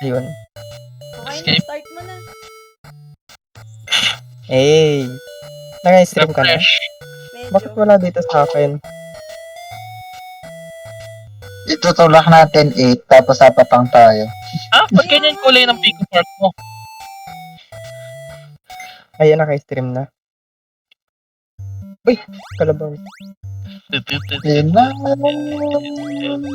Ayun. Okay na, Escape. start mo na. Hey! Naka-stream ka na? Refresh. Bakit Medyo. wala dito sa akin? Itutulak natin 8, tapos 4 lang tayo. Ba't ganyan yung kulay ng Pico Park mo? Ayun, naka-stream na. Uy! Kalabaw. Yun na. Mahuli ako.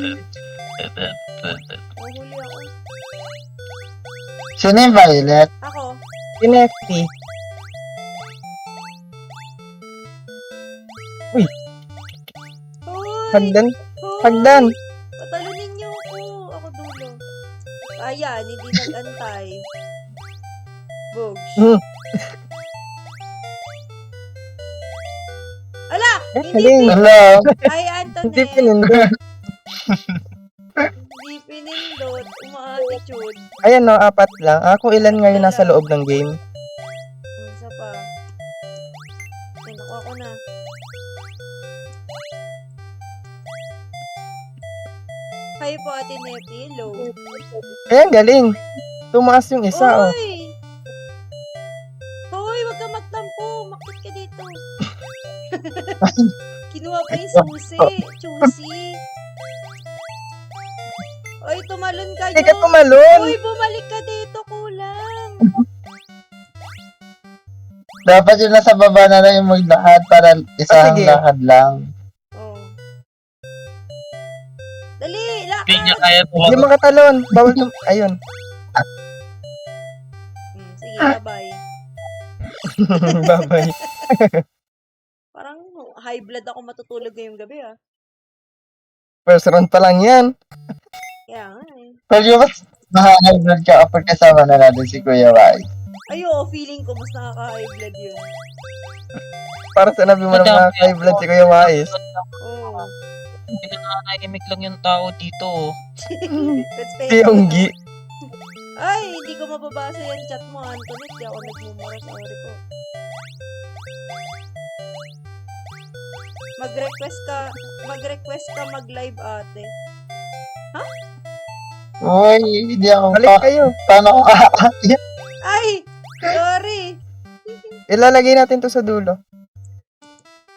Sino yung Violet? Ako. NFT. Hoy! Hagdan. Hoy! Hagdan! Patalunin niyo ako. Ako dulo. Ayan, hindi nag-antay. Bogs. Hmm. Ala! Hindi Galing. Hello. Hi, Hindi Antoinette. pinindot. Hindi pinindot. Uma-attitude. Ayan no, 4 lang. Ako ilan ngayon nasa loob ng game? Isa pa. Ay, nakuha ko na. Hi po, Ate Neti. Hello. Ayan, galing. Tumaas yung isa, oh. Hoy! Hoy, wag ka magtampo. Makit ka dito. Kinuha pa yung susi. Chusi. Hoy, tumalon kayo. Hindi ka tumalon! Hoy, bumalik ka dito. Kulang. Dapat yun nasa baba na lang yung maglakad para isang sige. lakad lang. Oh. Dali, lakad. Hindi niya kaya Hindi tumalon. makatalon. Bawal yung... Ayun. Sige, bye-bye. Bye-bye. Parang high blood ako matutulog ngayong gabi, ah. First round pa lang yan. Kaya nga, eh. Pero yung mas nakaka-high blood ka kapag kasama na natin si Kuya Wai. Ay, feeling ko mas nakaka-high blood yun. Para sa nabi mo ng mga kay-blood si Kuya Mais. Oo. Hindi na nanahimik lang yung tao dito. Si Yonggi. Ay, hindi ko mababasa yung chat mo, Antoinette. Di ako nagmumura sa ori ko. Mag-request ka mag-live, ate. Uy, hindi ako Balik kayo. Paano ko kakakit? Ay! Sorry! Ilalagay natin to sa dulo.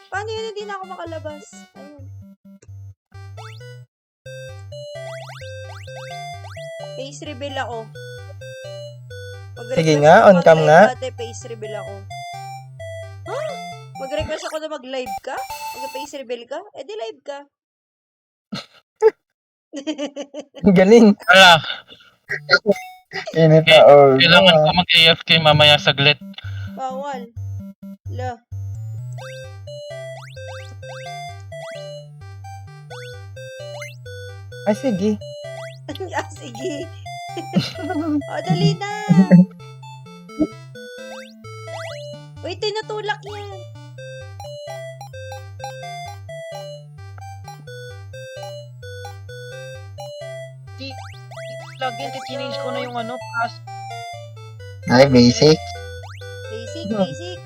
Paano yun hindi na ako makalabas? Ayun. Face reveal ako. Mag-request Sige nga, ka on cam mag-live, nga. Ate, face reveal ako. Ha? Mag-request ako na mag-live ka? Mag-face reveal ka? Eh di live ka. Galing. Ala, Init na ulo. kailangan ko mag-AFK mamaya saglit. Bawal. La. Ay, sige. Ah, sige. O, dali na. Uy, tinutulak yan. Lagi, tinchange ko na yung pass. Ay, basic. Basic, basic.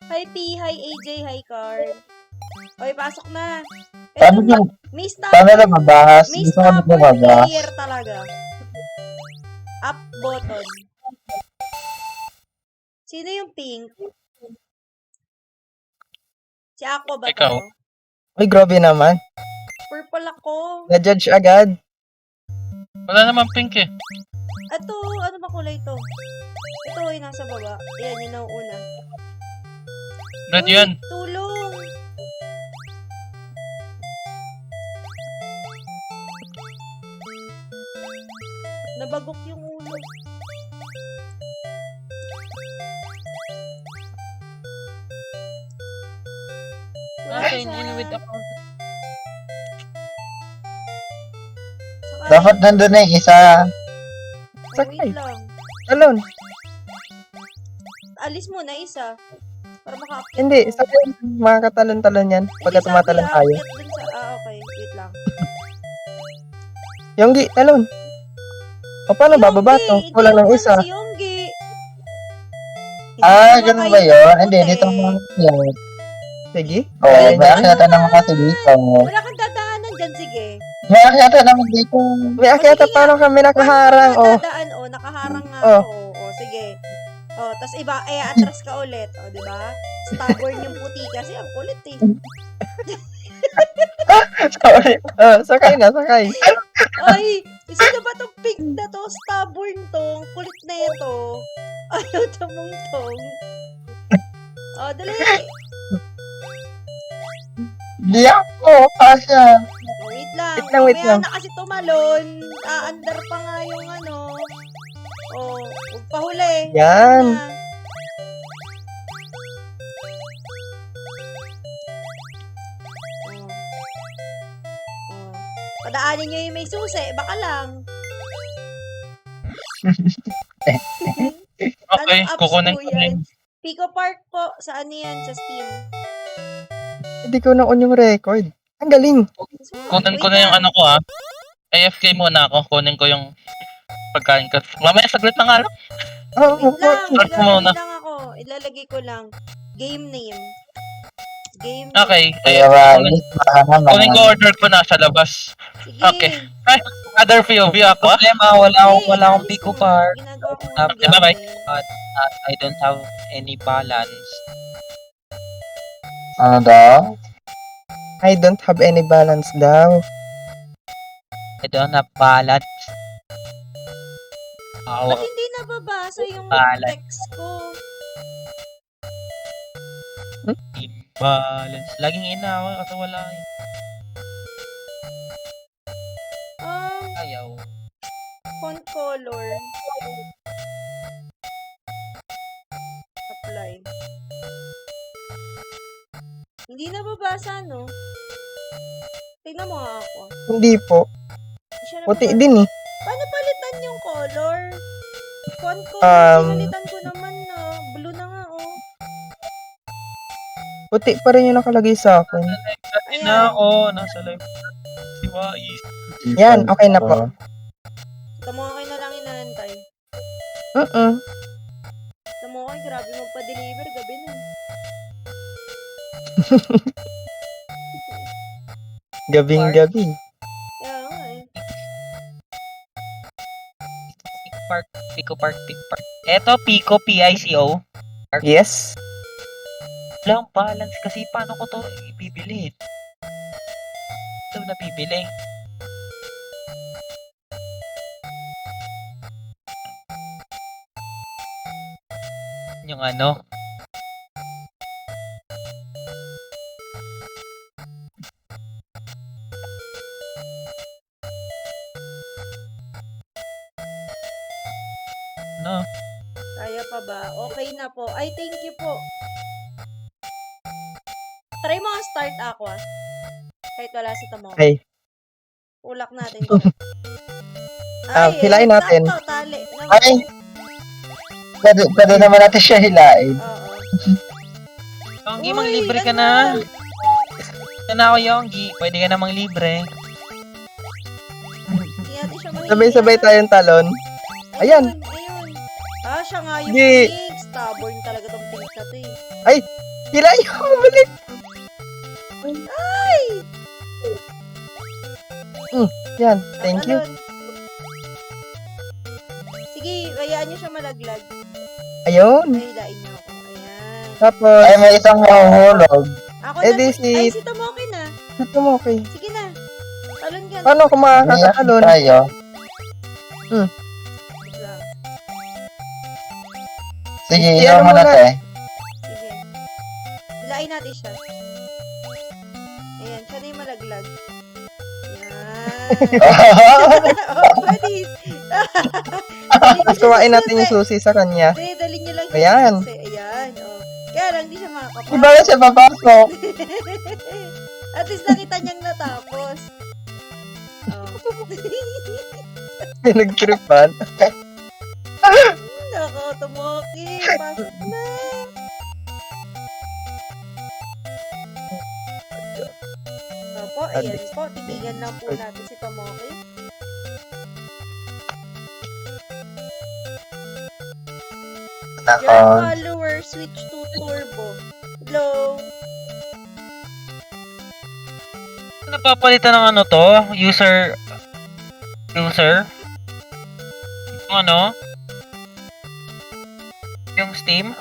Hi, P. Hi, AJ. Hi, Card. Oy, pasok na. Paano yung, May paano na stopper. mabahas? May Gusto ko na stopper mabahas. player talaga. Up button. Sino yung pink? Si Aqua ba Ikaw. to? Uy, grabe naman. Purple ako. Na-judge agad. Wala naman pink eh. Ito, ano ba kulay to? Ito ay nasa baba. Ayan, yun ang una. Red Uy, yan. tulong! Nabagok yung ulo. Nasa in with account. Dapat nandun na yung isa. Sakay. Wait lang. Talon. Alis mo na isa. Para makaakyat Hindi, ko. sabi makakatalon-talon yan. Pagka Hindi, tumatalon sabi, tayo. aakyat dun sa... okay. Wait lang. Yonggi, talon. O paano bababa to? Yonggi, Kulang ng hindi isa. ako Si Yonggi. Ah, Hindi ganun naman ba kayo yun? puti. Hindi, dito naman yan. Sige. Oo, Kaya may niya. akyatan naman kasi dito. Wala kang dadaanan dyan, sige. May akyata naman dito. May akyata, sige paano kami nakaharang? Oh, Dadaan, nakaharang nga Oh. ako. Sige. Tas atras ka ulit. Di ba? Stubborn yung puti kasi ang kulit eh. sorry. Sakay na, sakay. Ay, sino ba tong pink na to? Stubborn to. Ang kulit na ito. Ayaw tumungtong. Dali. Di ako, kasha. Wait lang. Wait lang. Mamaya na kasi tumalon. Under pa nga yung ano. Huwag pa huli. Yan. Na. Padaanin nyo yung may susi. Baka lang. Okay, Anong apps kukunin po ko na yan? yun. Pico Park po. Saan yan? Sa Steam. Hindi ko na on yung record. Ang galing. Kunin ko na yung ano ko ha. AFK muna ako. Kunin ko yung pagkain ko. Mamaya saglit na nga lang. Oh, Wait lang. Start mo muna. Ilalagay lang ako. Ilalagay ko lang. Game name. Game name. Okay. Kaya walis, baka naman. Kunin ko order ko na sa labas. Sige. Okay. Other POV ako ha. Problema, wala akong alis Pico mo. Park. Ginagawa ko Ah, ng game bye-bye. name. I don't have any balance. Ano daw? I don't have any balance daw. I don't have balance. Ba't hindi nababasa yung Balat. text ko? Balance. Laging ina ako kasi wala eh. Ayaw. Font color. Apply. Hindi nababasa, no? Tingnan mo nga ako. Hindi po. Hindi siya Puti nababasa. din eh. Paano palitan yung color? Font color, pinalitan ko naman na. Blue na nga, oh. Puti pa rin yung nakalagay sa akin. Ayan. Na ako. Nasa live. Si Wais. Yan, okay na po. Tamuha na lang inaantay. Mm-mm. Tamuha grabe magpa-deliver. Gabi na. Gabing-gabi. Kaya nga eh. Pico Park. Eto, Pico, P-I-C-O. Yes. Wala akong balance kasi paano ko to ibibili? Ito na bibili. Yung ano? No. Kaya pa ba? Okay na po. Ay, thank you po. Try mo ang start ako ah. Kahit wala si Tamo. Ay. Ulak natin ko. Hilain natin. Sakto, tali. Ay! Pwede naman natin siya hilain. Oo. Yonggi, Uy, manglibre ka ano? na. Yan na ako, Yonggi. Pwede ka namang libre. Hindi natin siya mahihiya. Sabay-sabay tayong talon. Ayan. Ayun. Siya nga yung Sige. pink. Stubborn talaga tong pink na to eh. Hilain ko, balik. Ay! Yan, thank you. Talon. Sige, hayaan niyo siya malaglag. Ayun. Mahilain niyo ako. Ayan. Tapos, Ay, may isang mahuhulog. Ako Eh, na. di Ay, si- si Tomoki na. ito mo, okay. Sige na. Talon ka na. Paano ako makakatalon? Tayo. Wait lang. Sige, Sige, ilaw ano mo na, muna? te. Sige. Hilain natin siya. Ayan, siya na yung malaglag. Yan. Oh, pwede. Tapos kumain natin yung susi sa kanya. Hindi, dalhin niyo lang Ayan. Kasi, ayan, oh. Kaya lang, di siya makakapasok. Di ba na siya papasok? At least nakita niyang natapos. Oh. Nag-tripan. Nako, Tomoki. Pasok na. Opo, ayan po. Titigan lang po natin si Tomoki. Your Nako. follower switch to turbo. Hello. napapalitan ng ano to? User? Yung ano? Yung Steam?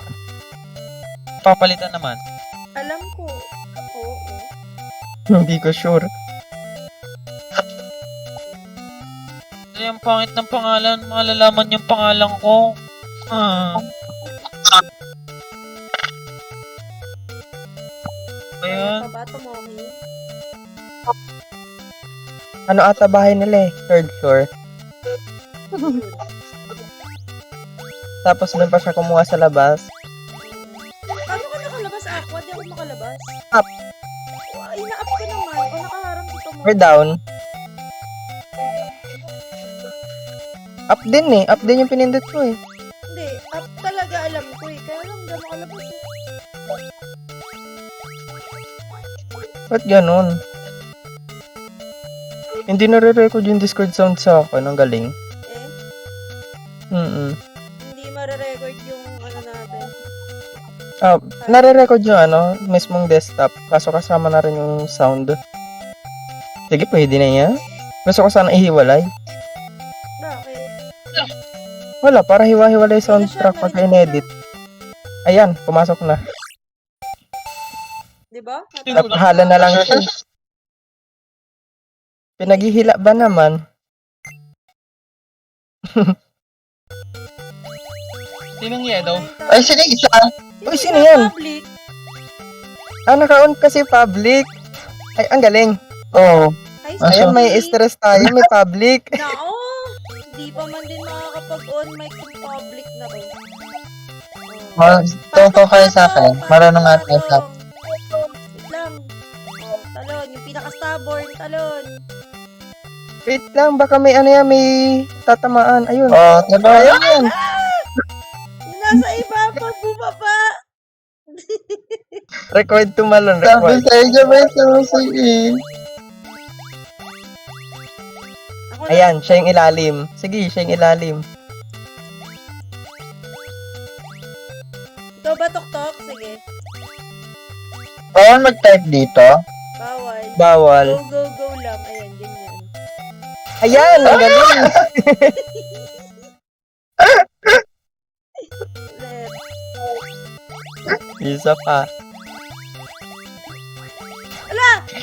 Papalitan naman. Alam ko. Oo. Hindi ko sure. Ay, ang pangit ng pangalan. Malalaman yung pangalan ko. Ayun. Pa ba, Tomomi? Ano ata bahay nila eh? Third floor. Tapos doon pa siya kumuha sa labas. Paano ka nakalabas, Aqua? Di ako makalabas. Up. Ina-up ko naman. O nakaharap si Tomomi. Or down. Up din eh. Up din yung pinindot ko eh. Hindi. Up talaga alam ko eh. Kaya lang di ako makalabas eh. Ba't ganun? Hindi nare-record yung Discord sound sa akin. Ang galing. Eh, hindi mare-record yung ano natin. Nare-record yung ano, mismong desktop. Kaso kasama na rin yung sound. Sige, pwede na yan. Gusto ko sana ihiwalay. Bakit? Wala, para hiwa-hiwalay soundtrack pag in-edit. Ayan, pumasok na. Diba? Napahala na lang siya. Pinaghihila ba naman? Sinong yellow? Ay, sino isa? Uy, sino yan? Public. Naka-on kasi public. Ay, ang galing. Oo. Ay, Ayan, sorry. may stress tayo, may public. Nao! Hindi pa man din makakapag-on mic yung public na to. Totoo kayo sa akin. Marunong nga tayo sa akin. Wait lang. Oh, talon. Yung pinaka-stubborn, talon. Wait lang, baka may ano yan, may tatamaan. Ayun. Oo, diba? Ayan. Yung nasa iba, pag bumaba. Record tumalon, Sabi record. sa inyo, may susi. Ako na. Ayan, siya yung ilalim. Sige, siya yung ilalim. Ikaw ba, Tok-Tok? Sige. Bawal mag-type dito. Bawal. Bawal. Go, go, go lang. Ayan, ganyan. Ayan, ang galing. Left. Isa pa.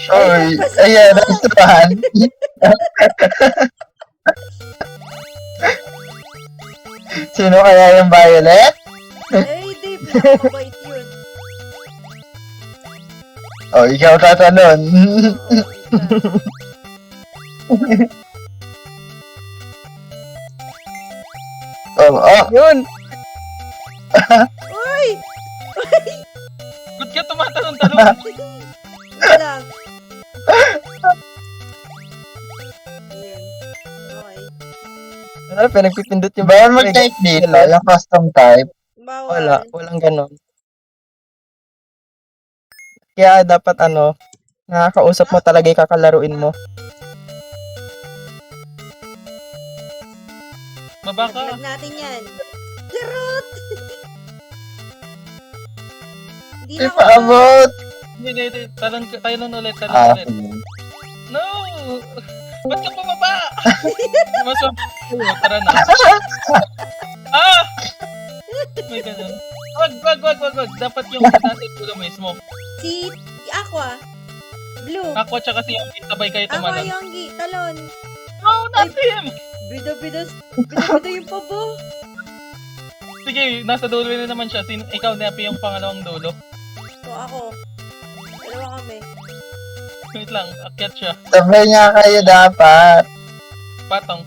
Oy, ayan, naisuhan. Sino kaya yung violet? Eh, di. Pinakamabait yun. O, ikaw tatanong. Oh, Yun. Uy! Ba't ka tumatanong-tanong? Wait lang. Ayan. Okay. Ano, pinagpipindot yung bawal mag-type dito, yung custom type. Bawal. Wala, walang ganon. Kaya dapat ano, nakakausap mo talaga yung kakalaruin mo. Baba ka. Vlog natin yan. Charot! Hindi na ako Paabot! Hindi. Tayo lang ulit. Ah, No! Ba't ka bumaba? Tara na. Ah! May ganun. Wag. Dapat yung nasa dulo mismo. Si Aqua. Blue. Ako tsaka si Yonggi, sabay kayo Aqua, tumalon. Yonggi. Talon. No, not him! Bido yung pabo. Sige, nasa dulo na naman siya. Ikaw, Nepi, yung pangalawang dulo. So, ako. Dalawa kami. Wait lang, akyat siya. sabay nga kayo dapat. Patong.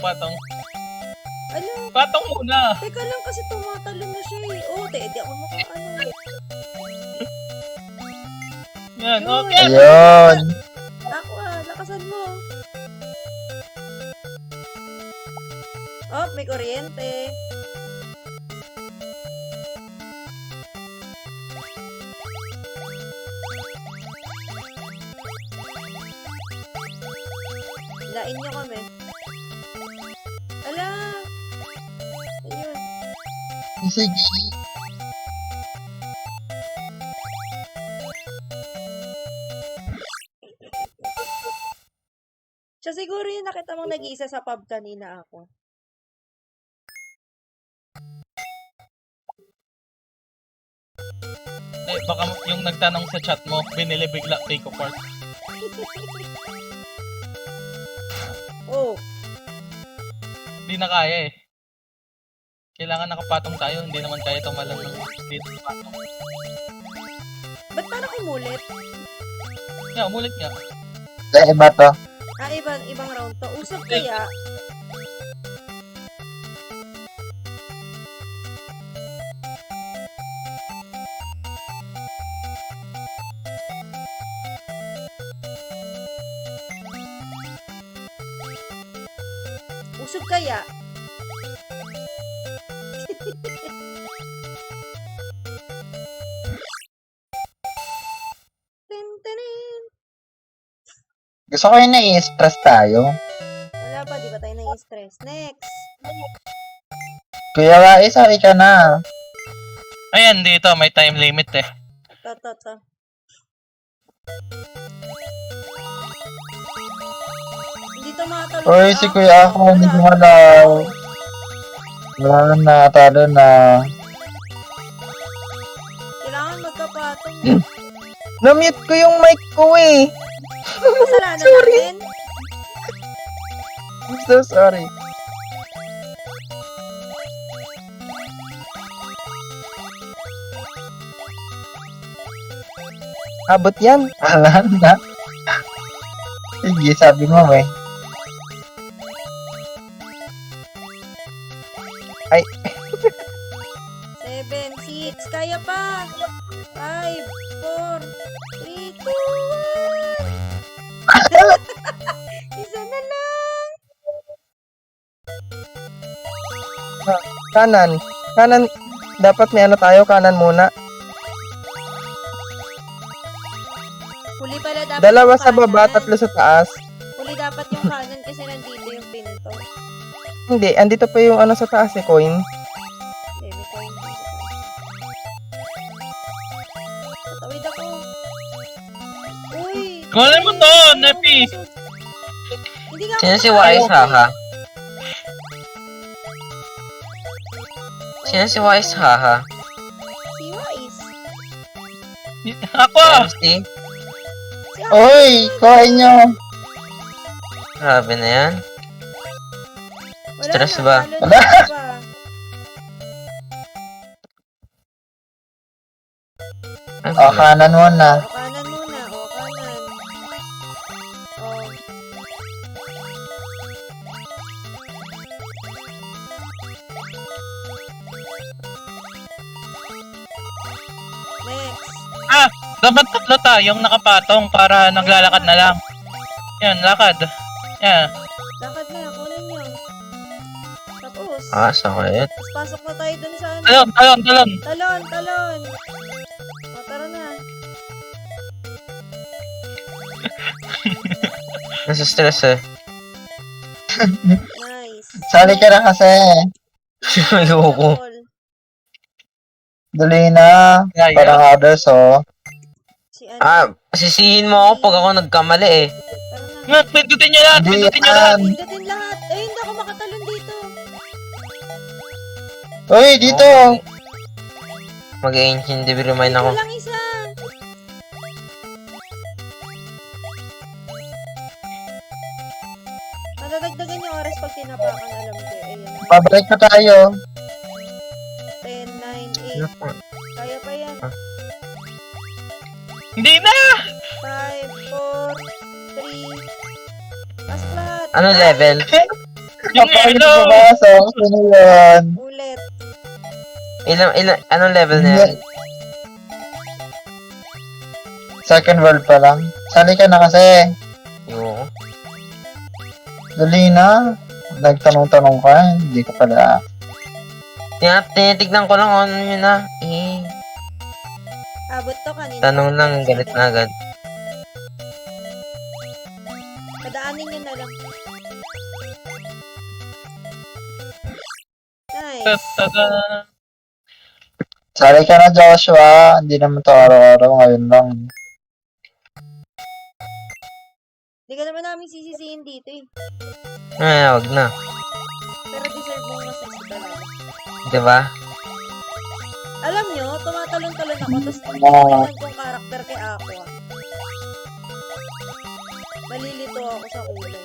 Ano? Patong muna! Teka lang kasi tumatalon na siya eh. Oh, di ako makaano. Yan, Yun. okay. Ayun. Aqua, lakasan mo. Oh, may kuryente. Lain niyo kami. Ala! Ayun. Sige. namang nag-iisa sa pub kanina ako. Baka yung nagtanong sa chat mo, binili bigla take apart. Oh, Hindi na kaya eh. Kailangan nakapatong tayo, hindi naman kaya tumalan ng dito patong. ba't parang umulit? Yeah, umulit nga. Iba to. Ibang round to. Usap kaya? Usap kaya? Tin, tinin. Gusto ko yung nai-stress tayo. Wala pa, di ba tayo nai-stress? Next. Kuya Wais, sorry ka na. Ayan, dito, may time limit eh. To. Hindi to makatalo. Uy, si Kuya ako, hindi gumalaw. Wala na, talo na. Kailangan magkapatong. Na-mute ko yung mic ko eh. Kasalanan natin. I'm so sorry. Abot yan. Wala na. Sige, sabi mo eh. 7, 6, kaya pa. 5, 4, 3, 2, 1. Isa na lang. Kanan. Kanan. Dapat may ano tayo. Kanan muna. Huli pala dapat Dalawa yung sa baba, kanan. tatlo sa taas. Huli dapat yung kanan kasi nandito yung pinto. Hindi, andito pa yung ano sa taas eh, coin. May coin dito. Tatawid ako. Uy! Kunin mo to, Nepi! Hindi nga Sino ako si Wise, makakauwi. haha? Sino si Wise, haha? Si Wise. Ako ah! MC? Si Uy, kuhain nyo. Grabe na yan. Wala Stress na, ba? talo na Wala. ba? Ay, O, kanan muna. O, kanan muna. O, kanan. O. Next. Dapat tatlo tayong nakapatong para naglalakad na lang. Yan, lakad. Yan. Lakad na. Kunin nyo. Tapos. sakit. Tapos pasok na tayo dun sa ano. Talon! Talon. O, tara na. Nasa stress eh. Nice. Sali ka na kasi. Ayoko. All. Dali na. Kaya. Parang others, oh. Si ano. Sisihin mo ako pag ako nagkamali eh. Tara na. Nga, pindutin nyo lahat! Hindi Pindutin nyo lahat! yan. Pindutin lahat. Eh, hindi ako makatalon dito. Uy, dito. Mag-ancient remind ako. Dito lang isa. Nadadagdagan yung oras pag tinapakan, alam ko. Ayan na. Pabalik na tayo. 10, 9, 8. Kaya pa yan. Hindi na! 5, 4, 3. Last flat. Ano level? Yung Kapag yellow! pumasok, sino yun? Ulit. Anong level na yan? Second world pa lang. Sali ka na kasi. Ayoko. Dali na. Nagtanong-tanong ka. Hindi ka pala. Tinitignan ko lang ano yun na. Abot to kanina. Tanong lang, galit na agad. Padaanin nyo na lang. Nice. Ta-da! Sali ka na, Joshua. Hindi naman to araw-araw. Ngayon lang. Hindi ka naman namin sisisihin dito eh. Wag na. Pero deserve mong masisi talaga. Diba? Alam nyo, tumatalon-talon ako, tapos tingnan kong karakter kay Aqua. Malilito ako sa kulay.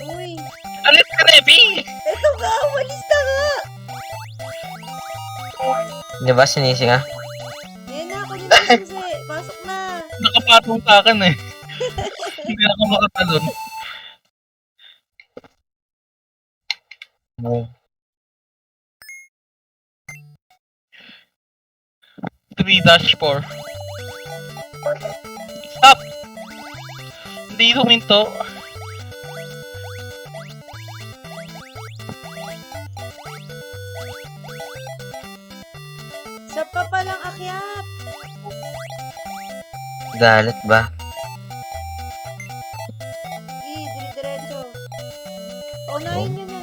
Uy, Alis ka, Nepi! eto nga, walis na nga! Diba sinisi nga? Ngayon na ako yung susi. Pasok na. Nakapatong sa akin eh. Hindi ako makatalon. (3-4) Stop! Hindi huminto. Sa pa palang akyat. Galit ba? Sige, dire-diretso. Paunahin nyo na.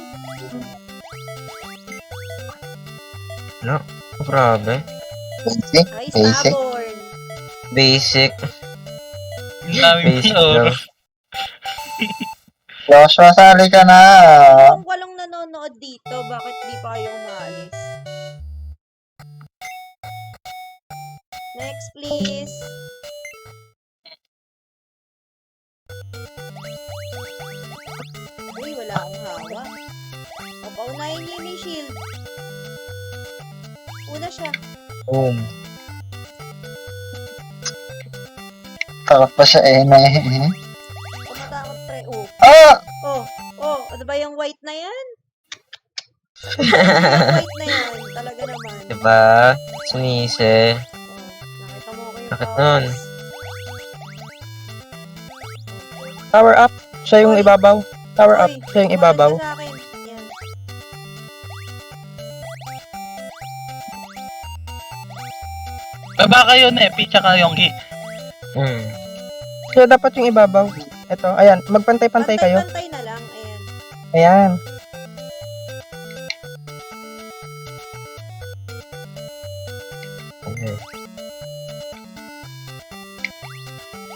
No? Grabe. Basic. Ay, Basic. stubborn. Basic. Ang dami Basic mo. daw. Joshua, sali ka na. Kung walang nanonood dito, bakit di pa kayo umaalis? Next, please. Uy, wala akong hawa. O, paunahin niyo yung shield. Una siya. Boom. Takot pa siya eh. Tumatakot pre. Oh, Ah! oh, ano ba yung white na yan? Yung white na yan, talaga naman. Diba? Sinisi. Oh, nakita mo ko yung Bakit powers. nun? Power up. Siya yung Oy. ibabaw. Power up. Uy, Siya yung ibabaw. kumakas ka sa akin. Yan. Baba kayo, Nepi, tsaka Yonggi. Siya dapat yung ibabaw. Ito, ayan. Magpantay-pantay kayo. Pantay na lang, ayan. Ayan. Okay.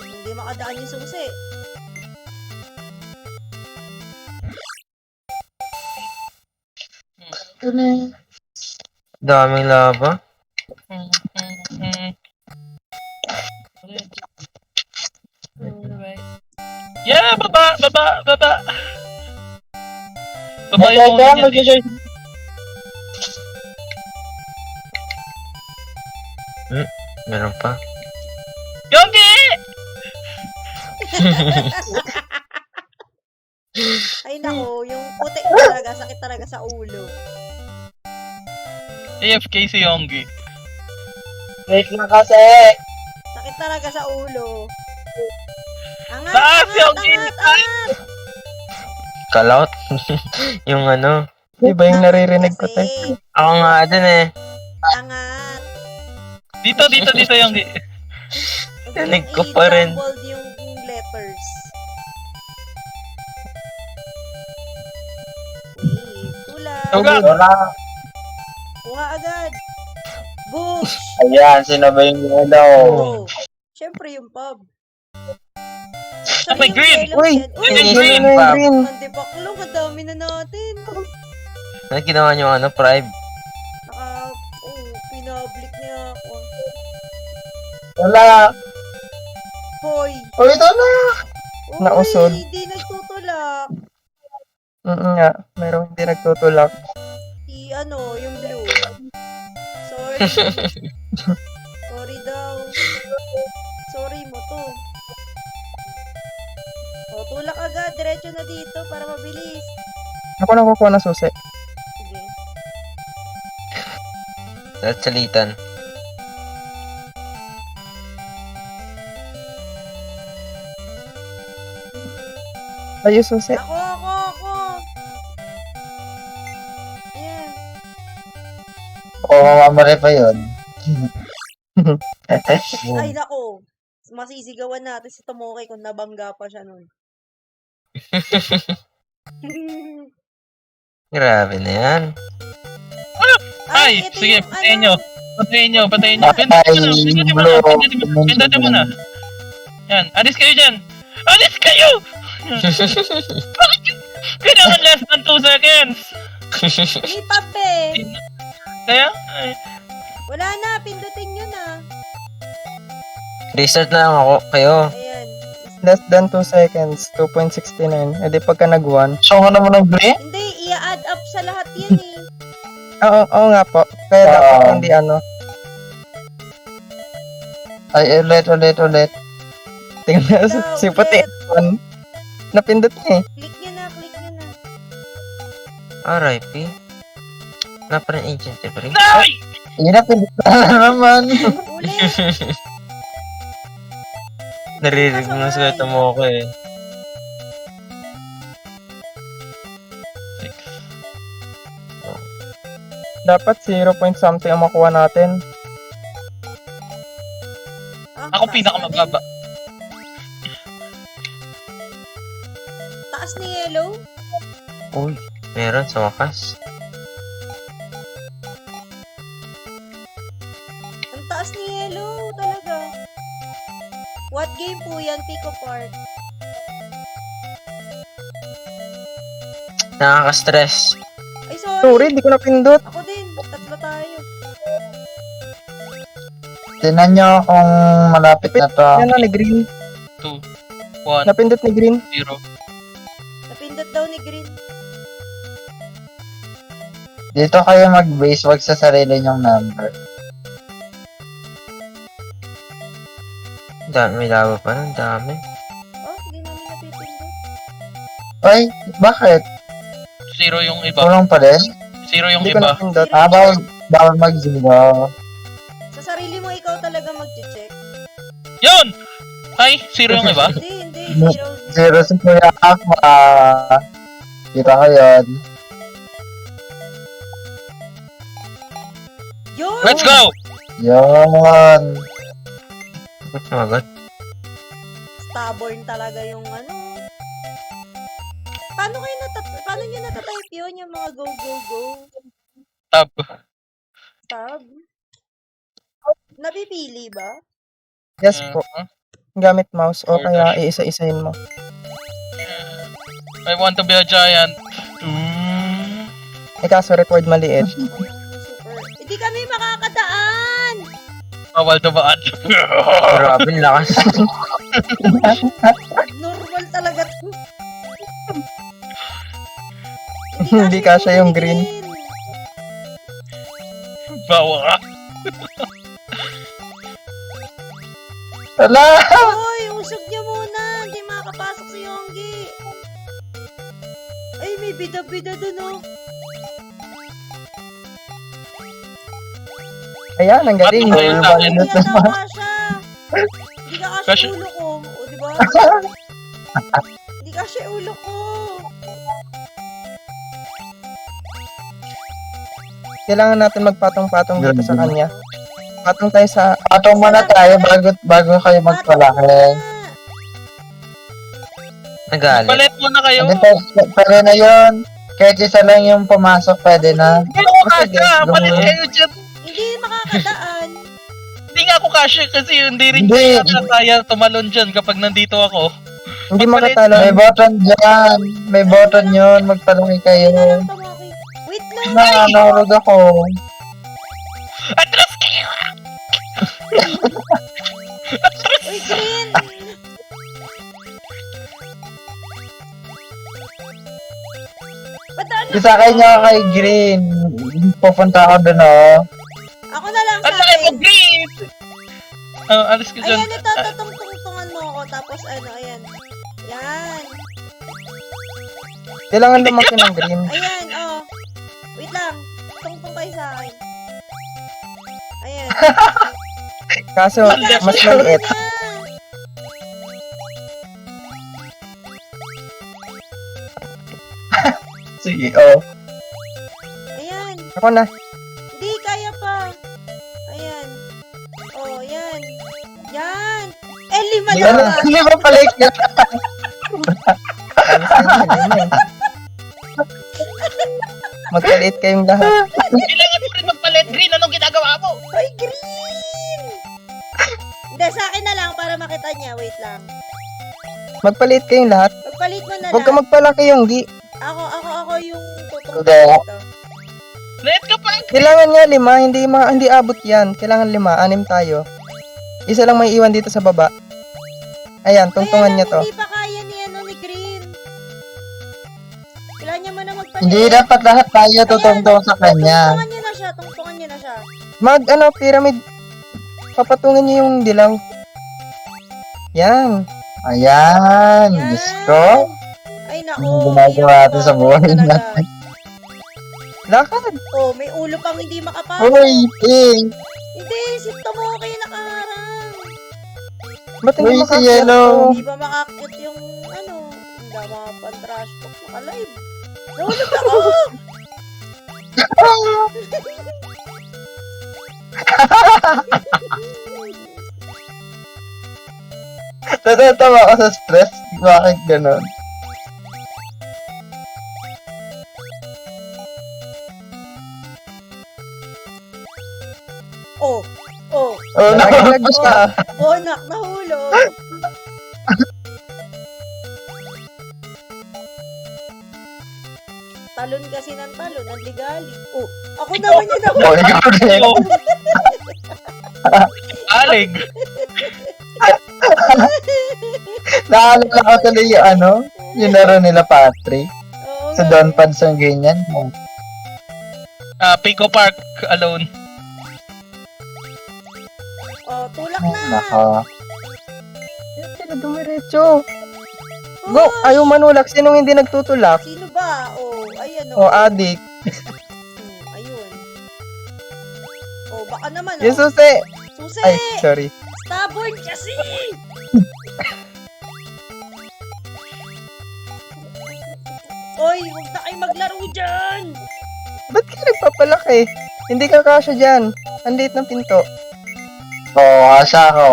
Hindi makadaan yung susi. Daming laba. Yeah, baba! Baba Ay, yung kaya una niya. Meron pa. Yonggi! Ay nako, yung puti talaga, sakit talaga sa ulo. AFK si Yonggi. Wait na kasi. Sakit talaga sa ulo. Angat, Taas, angat, Yonggi! angat, angat! Kalaut. Yung ano. Iba yung naririnig ko, te. Kasi, Ako nga din eh. angat. Dito, Yonggi. Rinig ko pa rin. I-jumbled yung letters. Wait, kulang. Tuga. Wala. Kuha agad. Boosh! Ayan, sino ba yung yellow? Oh. Siyempre yung pub. Ah, may green. Uy! Sinisi green, yung pub. green. Hindi baklong, ang dami na natin. Ano ginawa niyo ano? Prime? Pinablik niya ako. Wala. Hoy! O, ito na. Uy, Nausod. hindi nagtutulak. Nga. Merong hindi nagtutulak. Yung blue. Sorry. Sorry daw. Sorry mo to. O, tulak agad. Diretso na dito para mabilis. Ako nakukuha ng susi. Sige. Salitan. Ay, yung susi. Ako. Ayan. O, mamamari pa yun. Ay, nako. Masisigawan natin si Tomoki kung nabangga pa siya nun. Grabe na yan. Ay, ito sige, yung patayin ano. nyo. Patayin nyo. Pindutin mo na. Yan, alis kayo dyan. Alis kayo! Kailangan less than 2 seconds! Lipab eh. Kaya, ay, Wala na, pindutin nyo na. Restart na lang ako. Kayo. Ayan. Less than 2 seconds, 2.69. E di pagka nag-1. So, ano naman ng green? Hindi, i-add up sa lahat yan eh. Oo nga po. Kaya dapat hindi ano. Ay, ulit. Tingnan Daw, si puti. Napindot niya eh. Click nyo na, click nyo na. RIP. Wala pa rin agent, pre. Nay! Yun na, pinita na naman. Ulit. Naririnig mo na sweldo mo ako eh. Dapat 0 point something ang makuha natin. Ah, Ako taas pinakamababa. na din. Taas ni Yellow. Uy, meron sa wakas. Ang taas ni Yellow talaga. What game po yan, Pico Park? Nakaka-stress. Ay, sorry. Sorry, di ko napindot. Ako din. Tatlo tayo. Tinan nyo kung malapit na to. Yan na, ni Green. 2, 1, Napindot ni Green. 0. Napindot daw ni Green. Dito kayo mag-base, wag sa sarili nyong number. May labo pa nun, dami. Oh, hindi namin napipindot. Ay, bakit? 0 yung iba. Tulong pa din? 0 yung Hindi ko iba. napindot. Ah, bawal mag-zero. Sa sarili mo, ikaw talaga mag-check. Yun! Ay, 0 yung iba? Hindi. No. Zero. Zero si Kuya Akma. Kita ko yun. Yun! Let's go! Yun. Magot. Stubborn talaga yung ano. Paano nyo natatype yun, yung mga go, go, go? Tab. Tab? Napipili ba? Yes po. Gamit mouse o Order. kaya iisa-isahin mo. I want to be a giant. Eh kaso record maliit. Super. Hindi kami makakadaan! Bawal dumaan. Grabe, lakas. Normal talaga to. Hindi kasya yung green. Bawa ka. Wala! Hoy, usog niya muna. Hindi makakapasok si Yonggi. Ay, may bida-bida dun, oh. Ayan, ang galing. Patong kayo sa akin. Hindi ka kasya. Hindi ka kasya Kasya. ulo ko. O, di ba? Hindi kasya ulo ko. Kailangan natin magpatong-patong dito sa kanya. Patong tayo sa... Patong muna tayo bago kayo magpalaki. Nagalit. Palit mo na kayo. Hindi, pwede na yun. Kahit isa lang yung pumasok, pwede na. Hindi ako kasya. Palit kayo dyan. Hindi makakadaan. Hindi nga ako kasya kasi hindi rin Hindi. kaya kaya tumalon dyan kapag nandito ako. Hindi Magpalit. makatalo. May button dyan. May button yun. Magpalaki kayo. Hindi na lang tumaki. Wait lang. Nahulog ako. Atras kayo! Uy, green. Ba't ano? Isakay nyo kay Green. Pupunta ako dun, oh. Ako na lang sa Ang laki mo, akin. Green! Alis ka dyan. Ayan, ito. Tatungtungan mo ako. Tapos ano, ayan. Yan. Kailangan lumaki ng green. Ayan, oh. Wait lang. Tungtong kayo sa akin. Ayan. Kaso, mas maliit. Niya. Sige, oh. Ayan. Ako na. Hindi, kaya pa. Ayan. Oh, yan. Yan. Eh, lima Yan, na ba? hindi ba palik na? Alis na yun, yun eh. Magkaliit kayong lahat. Kailangan mo rin magpalit, Green. Anong ginagawa mo? Ay, green! Hindi, sa akin na lang para makita niya. Wait lang. Magpalit kayong lahat. Magpalit mo na Huwag ka lang. magpalaki yung gi. Ako yung tutungtong Hindi. dito. Let ka pa! Kailangan nga 5, hindi abot yan. Kailangan 5, 6 tayo. Isa lang may iwan dito sa baba. Ayan, tungtungan niya to. Hindi pa kaya ni Green. Kailangan niya muna magpalit. Hindi dapat lahat tayo tutungtong sa kanya. Tungtungan niya na siya. Pyramid. Papatungin niyo yung dilaw. Yan. Ayan, Yan. Diyos ko. Ay, nako. Anong ginagawa iyak natin pa sa ako buhay talaga. natin? Lakad. Oh, may ulo pang hindi makapasok. Uy, Ping! Hindi, si Tomo kayo nakaharang. Ba't hindi Uy, si makakita Yellow. to? Hindi ba makakit yung hindi mga pan-trash talk naka-live. Nahulog ako! Natatawa ako sa stress. Bakit ganon? Oh, Oh, Nakalag siya. bonak, nahulog. Talon kasi ng talon, ang ligali. Oh, ako naman yun ako. Oh, ikaw din. Alig! Naalala ko tuloy yung yung laro nila Patrick. Oo Sa nga. Don Pads ang ganyan. Pico Park alone. Oh, tulak na. Naka. Sino dumiretso? Go! Oh, Ayaw manulak. Sinong hindi nagtutulak? sino ba? Oh, ayan O, oh. adik. Ayun. Oh, baka naman Yung oh. susi. Susi! Ay, sorry. Stubborn kasi! Oy, huwag na kayo maglaro dyan! Ba't ka nagpapalaki? Hindi ka kasya dyan. Ang liit ng pinto. Oo, asa ako.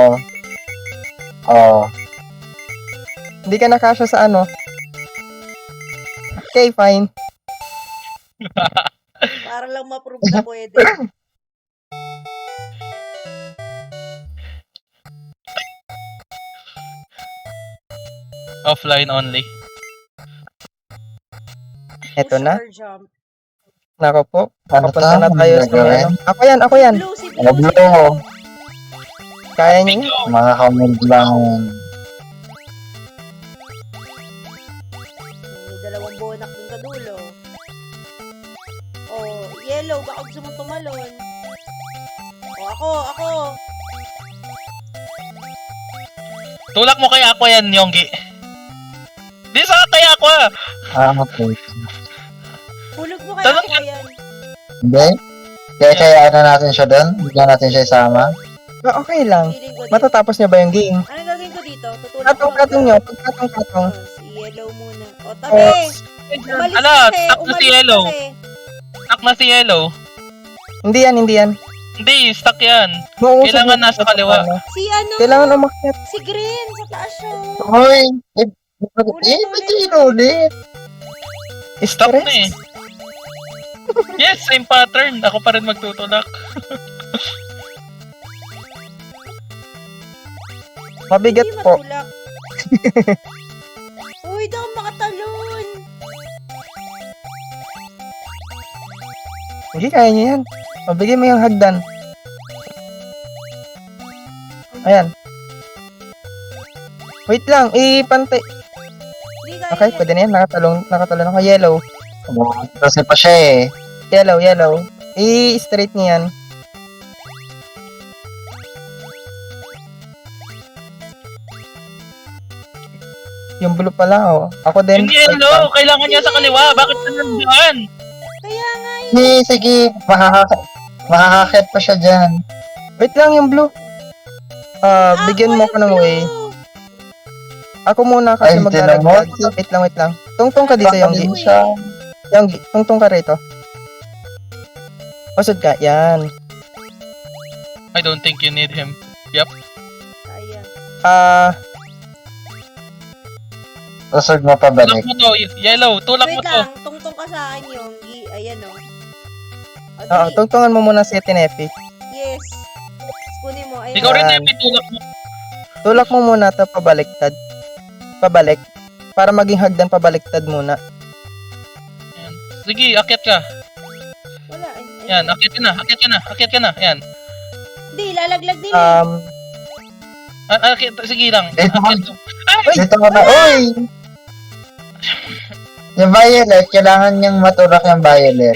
Oo. Hindi ka nakasya sa ano. Okay, fine. Para lang ma-prove na pwede. Offline only. Eto na. Push or jump. Nako po. Ano Papunta na to? tayo sa Gagawin? ano. Ako yan. Blue, si Ano, Blue, si Blue? Blue. Kaya niyo? Pico! Mga kamig lang. May dalawang bonak dun sa dulo. Oh, yellow, baka gusto mong tumalon. Oh, ako. Tulak mo kay Aqua yan, Yonggi. Di sa kay Aqua! Okay. Hulog mo kaya Talon ako yan. Hindi? Kaya natin siya doon? Bigyan natin siya isama? Okay lang. Feeling ko din. Matatapos niya ba yung game? Ano gagawin ko dito? Tutulak ko Katong-katong nyo. Pagkatong-katong. Oh, si yellow muna. Oh, tabi! Umalis Ala, kasi, stuck na si umalis Yellow. kasi. Stuck na si Yellow. Hindi yan. Hindi, stuck yan. Mauusap Kailangan mo nasa sa kaliwa. ano. Si ano? Kailangan umakyat. Si Green, sa taas siya. Hoy! Ba't inulit? Stuck Stress. na eh. Yes, same pattern. Ako pa rin magtutulak. Mabigat Hindi po. matulak. Uy, daw makatalon. Hindi, kaya niya yan. Mabigay mo yung hagdan. Ayan. Wait lang, ipantay. Hindi kaya Okay, yan. pwede na yan. Nakatalon ako. Yellow. Kasi pa siya eh. Yellow. I-straight niya yan. Yung blue pala, oh. Ako din. Yung yellow, kailangan niya sa kaliwa. Bakit ka nandiyan? Kaya nga eh. Hindi, sige. Makakakit pa siya dyan. Wait lang, yung blue. Bigyan mo Ako ko ng yung way. blue. Ako muna kasi Ay, maglalagdag. tinan mo. Wait lang. Tungtong ka dito, Bakit Yonggi. blue? siya. Yonggi, tungtong ka rito. Pasod ka. Yan. I don't think you need him. Ayan. Usog mo pa Tulak balik. mo to, yellow. Tulak mo Wait to. lang, tungtong ka sa akin yung ayan o. Oo, tungtungan mo muna si Tinefi. Yes. Kunin mo, ayan. Ikaw rin, Yan. Epi, tulak mo. Tulak mo muna ito pabaliktad. pabalik. Para maging hagdan pabaliktad muna. Yan. Sige, akyat ka. Wala. Yan, akyat ka na, akyat ka na, akyat ka na. Yan. Hindi, lalaglag din eh. Akyat, sige lang. Ito. Akyat ka. Ay! Dito ka na. Uy! Yung violet, kailangan niyang maturak yung violet.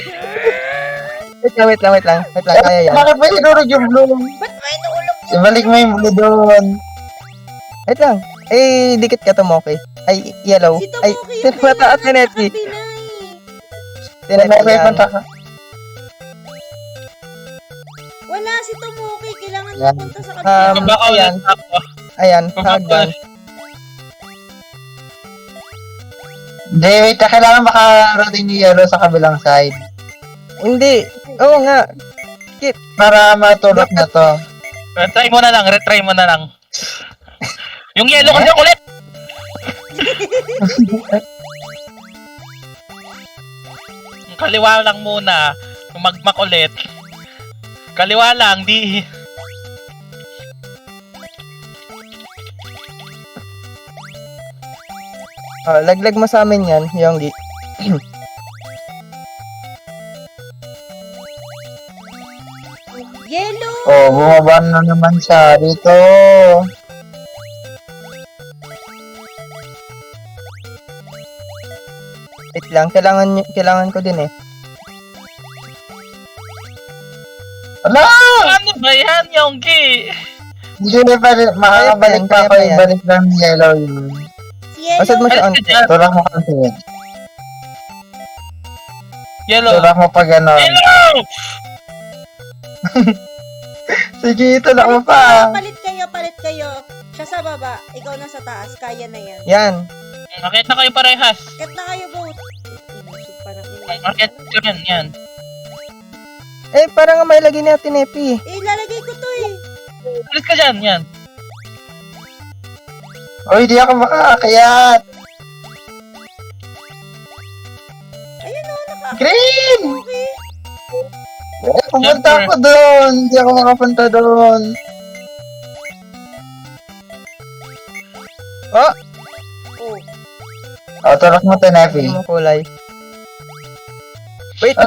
Wait lang. Kaya yan. Bakit ba sinurog yung blue? Ba't may naulog niya? Ibalik mo yung blue doon. Wait lang. Eh, dikit ka Tomoki. Ay, yellow. Si Ay, Tomoki yung mataas kailangan ni Nepi. nakadeny. Tinepi Okay, yan. punta ka. Wala si Tomoki. Kailangan Yan. mapunta sa kabila. Baka Ayan. ulit ako. Ayan, Baka hagdan. Hindi, wait. Kailangan makarating ni Yellow sa kabilang side. Hindi. Oo nga. Para maturak na to. Retry mo na lang, retry mo na lang. Yung yellow kasi ulit! Kaliwa lang muna. Magmak ulit. Kaliwa lang, di... Oh, laglag mo sa amin yan, Yonggi. Yellow! Oh, bumaba na naman siya dito. Wait lang, kailangan ko din eh. Ala! Ano ba yan, Yonggi? Hindi pa rin. Makakabalik pa Kaya ako. pa yan. Ibalik lang ni Yellow yun. Si Yellow! Pasad mo siya Alis on. ka dyan. Turak mo kasi. Yellow. Turak mo pa gano'n. Yellow! Sige, turak mo pa. Palit kayo. Siya sa baba, ikaw na sa taas. Kaya na yan. Yan. Akit na kayo parehas. Ket na kayo both. Inusog pa ng Akit ka rin, yan. Eh, parang nga may lagi ni Ate Nepi. Eh, lalagay ko to eh. Alis ka dyan, yan. Uy, di ako makakayat. Ayun o, Green! okay. Eh, pumunta ako doon. Hindi ako makapunta doon. Oh, Oh, turak mo to, Nefi. Ano mo kulay? Wait,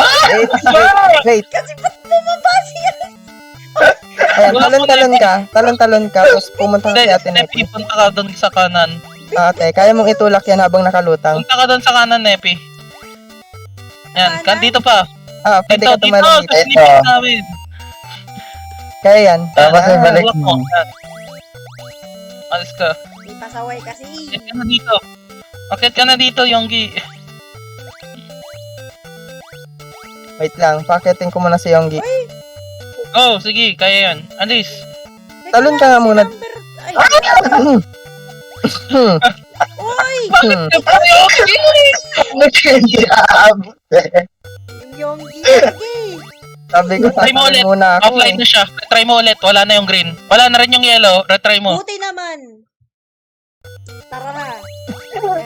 wait. kasi ba't bumaba siya? Ayan, talon-talon ka, tapos pumunta ka kay Ate Nepi. Nepi, punta ka doon sa kanan. Ate, kaya mong itulak yan habang nakalutang. Punta ka doon sa kanan, Nepi. Yan, Kanan? dito pa. Pwede Dito, ka dito, tumalon sa dito. snippet namin. Kaya yan. Tapos Ah, ibalik Tulak mo. Yan. Alis ka. May pasaway kasi. Akit ka na dito. Akit ka na dito, Yonggi. Wait lang, paketin ko muna si Yonggi. Go, sige, kaya yan. Alis. Teka Talon lang, ka nga si muna. number- Ay, Hmm. Uy! Bakit ka pa, Yonggi? Hindi aabot eh. Yung Yonggi. Sige. Sabi ko, Try mo ulit. tatalon muna ako Offline eh. na siya. Retry mo ulit. Wala na yung green. Wala na rin yung yellow. Retry mo. Buti naman. Tara na.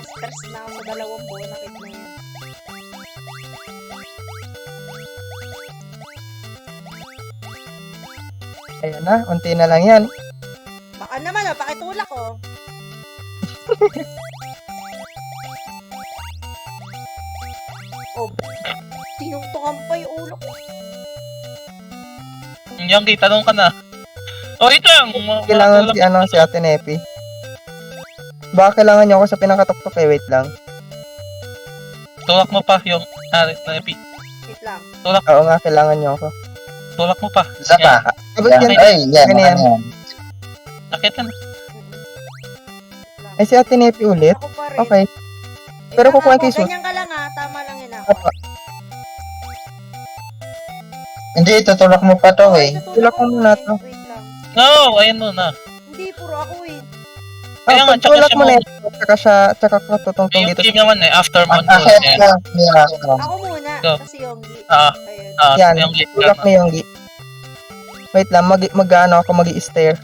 Stress na ako sa dalawang bonakit na yan. Ayan na, unti na lang yan. Baka naman pakitulak oh. Oh, tinungtungan pa yung ulo ko. Yonggi, tanong ka na. Oh, ito lang. Kailangan si Ate Nepi. Baka kailangan niyo ako sa pinakatuktok eh, wait lang. Tulak mo pa yung... Nepi. Wait lang. Oo nga, kailangan niyo ako. Tulak mo pa. Isa pa. Abot Yan. yan. Ay, yan. Ganyan. Yan. Akit ka na. Wait lang. Eh, si Ate Nepi ulit? Ako pa rin. Okay. Wait Pero lang kukuha ako. kay Sus. Ganyan ka lang ha. Tama lang yun ako. Apa. Hindi, tutulak mo pa to Ay, eh. tutulak Tulak mo ako muna eh. to. Wait lang. No, ayan mo na. Hindi, puro ako eh. Kaya nga, tsaka pagtulak siya mo mo- na yan, tsaka ka tutungtong Yung dito. game naman eh, after Ang month. akit Yan. ka. Niya. Ako muna. Go. Kasi Yonggi. Ah, Ayun. Yan, yung game tulak ni Yonggi. Wait lang, mag-ano ako, mag-i-stare.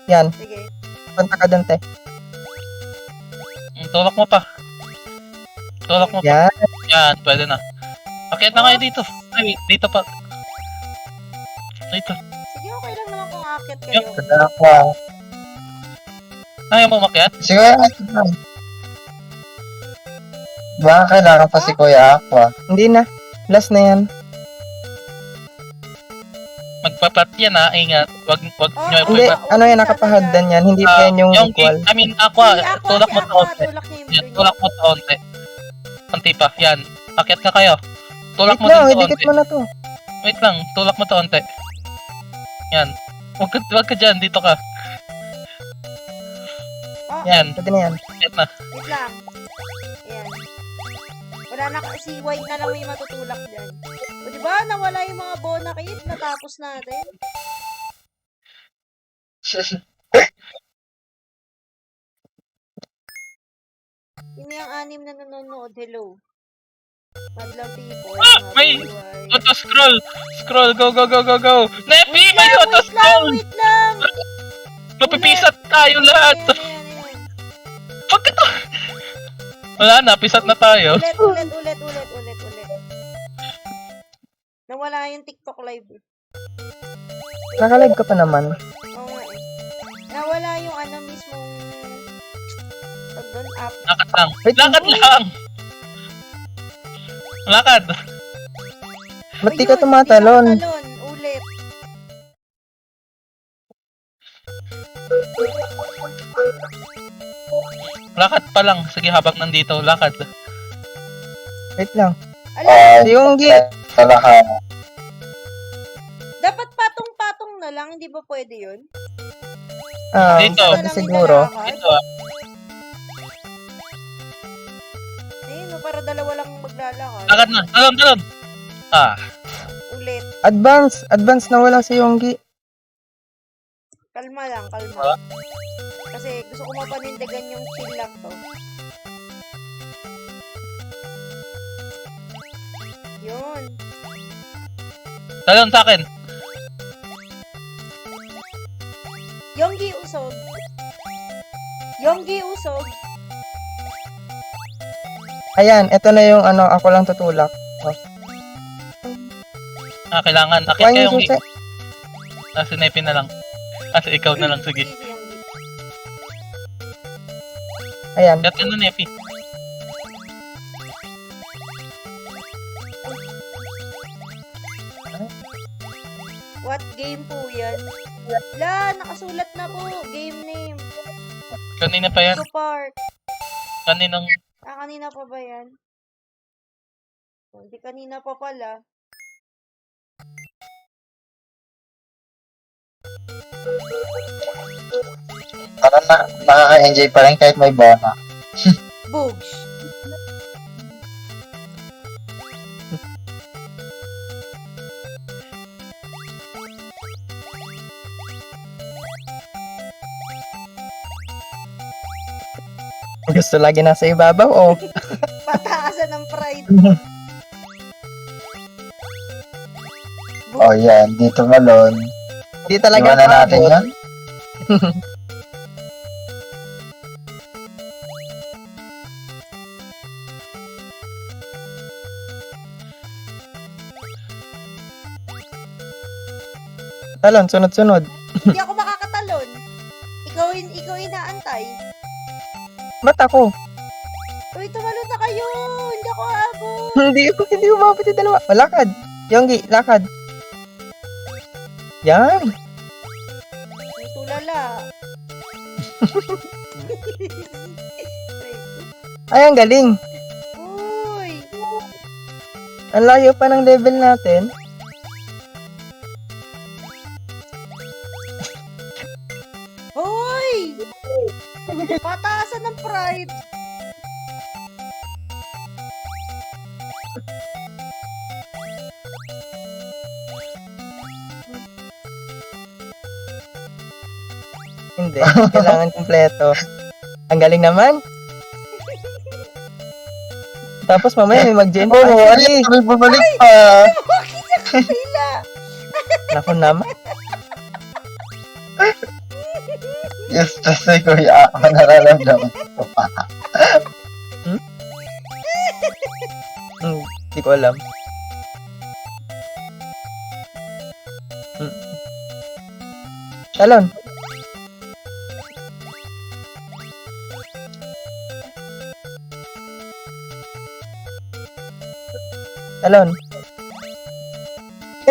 Yan, Sige. punta ka dun, te. Tulak mo pa. Tulak mo pa. Yan, Yan, pwede na. Akit na kayo dito. Ay, wait, dito pa. Dito. Sige, okay lang naman kung akit kayo. Tutulak mo. Ayaw mo makiat? Sige, Baka kailangan pa si Kuya Aqua. Hindi na. Last na yan. Magpa-plot yan ha, ingat. Wag nyo Hindi, ano yan, nakapahagdan yan. Hindi pa yan yung equal. I mean, Aqua, Si Aqua, tulak si mo Aqua, to onte. tulak niya yung Yan, blue tulak mo to onte. Konti pa, yan. Akyat ka kayo. Tulak Wait mo lang, din to idikit onte. mo na to. Wait lang, tulak mo to onte. Yan. Wag ka dyan, dito ka. Oh, Yan, Pwede na yan. akyat na. wait lang. Ayan. Wala na si White na lang may matutulak dyan. O diba, nawala yung mga bonakit, natapos natin. Yun yung 6 na nanonood, hello. Madlang people. May- White. Auto-scroll! Scroll, go, go, go, go, go! Nepi, Wait may lang, auto-scroll! wait lang! Mapipisat tayo lahat! Ayan. Wag ka to! Wala na, pisat na tayo. Ulit. Nawala yung TikTok live. Nakalive ka pa naman. Oo nga eh. Nawala yung ano mismong pag doon app. Lakad lang. Wait, Lakad lang! Lakad! Ba't di Ayun, ka tumatalon? Ulit. Lakad pa lang. Sige, habang nandito, lakad. Wait lang. Ala, Si Yonggi. Talaga. dapat patong-patong na lang, hindi ba pwede yun? Dito. Pwede siguro. Ito ah. Ayun, no, para dalawa lang maglalakad. Lakad na. Talon. Ah. Ulit. Advance na wala si Yonggi. Kalma lang, kalma. Ah. Kasi gusto ko mapanindigan yung chill lang to. Yun. Talon sa akin. Yonggi usog. Yonggi usog. Ayan, eto na yung ano, ako lang tutulak. Ah, kailangan. Akit Kuha kayong yung susi. si Nepi na lang. Kasi ikaw na lang, sige. Si Yonggi. Ayan. Akit ka na, Nepi. What game po yan? La, nakasulat na po. Game name. Kanina pa yan. Eco Park. Kaninang Kanina pa ba yan? Oh, hindi kanina pa pala. Parang nakaka-enjoy pa rin kahit may bona. Boogs. Gusto lagi nasa ibabaw, oh. Pataasan ng pride. Oh, yan. Dito malon. Hindi talaga Iwanan natin paabot. yan. Talon, sunod-sunod. Hindi ako makakatalon. Ikaw inaantay. Ba't ako? Uy, tumalon na kayo! Hindi ako aabot! Hindi umabot yung dalawa. O, lakad. Yonggi, lakad. Yan. May tulala. Ay, ang galing. Uy! Ang layo pa ng level natin. Uy! Pataasan ng pride! Hindi. Kailangan kumpleto. Ang galing naman. Tapos mamaya may mag-gen pa. Oo, ano Sige. yun? May bumalik pa. Bakit sa kapila? Naku naman. Yes, kasi Kuya Aqua nararamdaman ko pa. Hindi ko alam. Talon. Talon.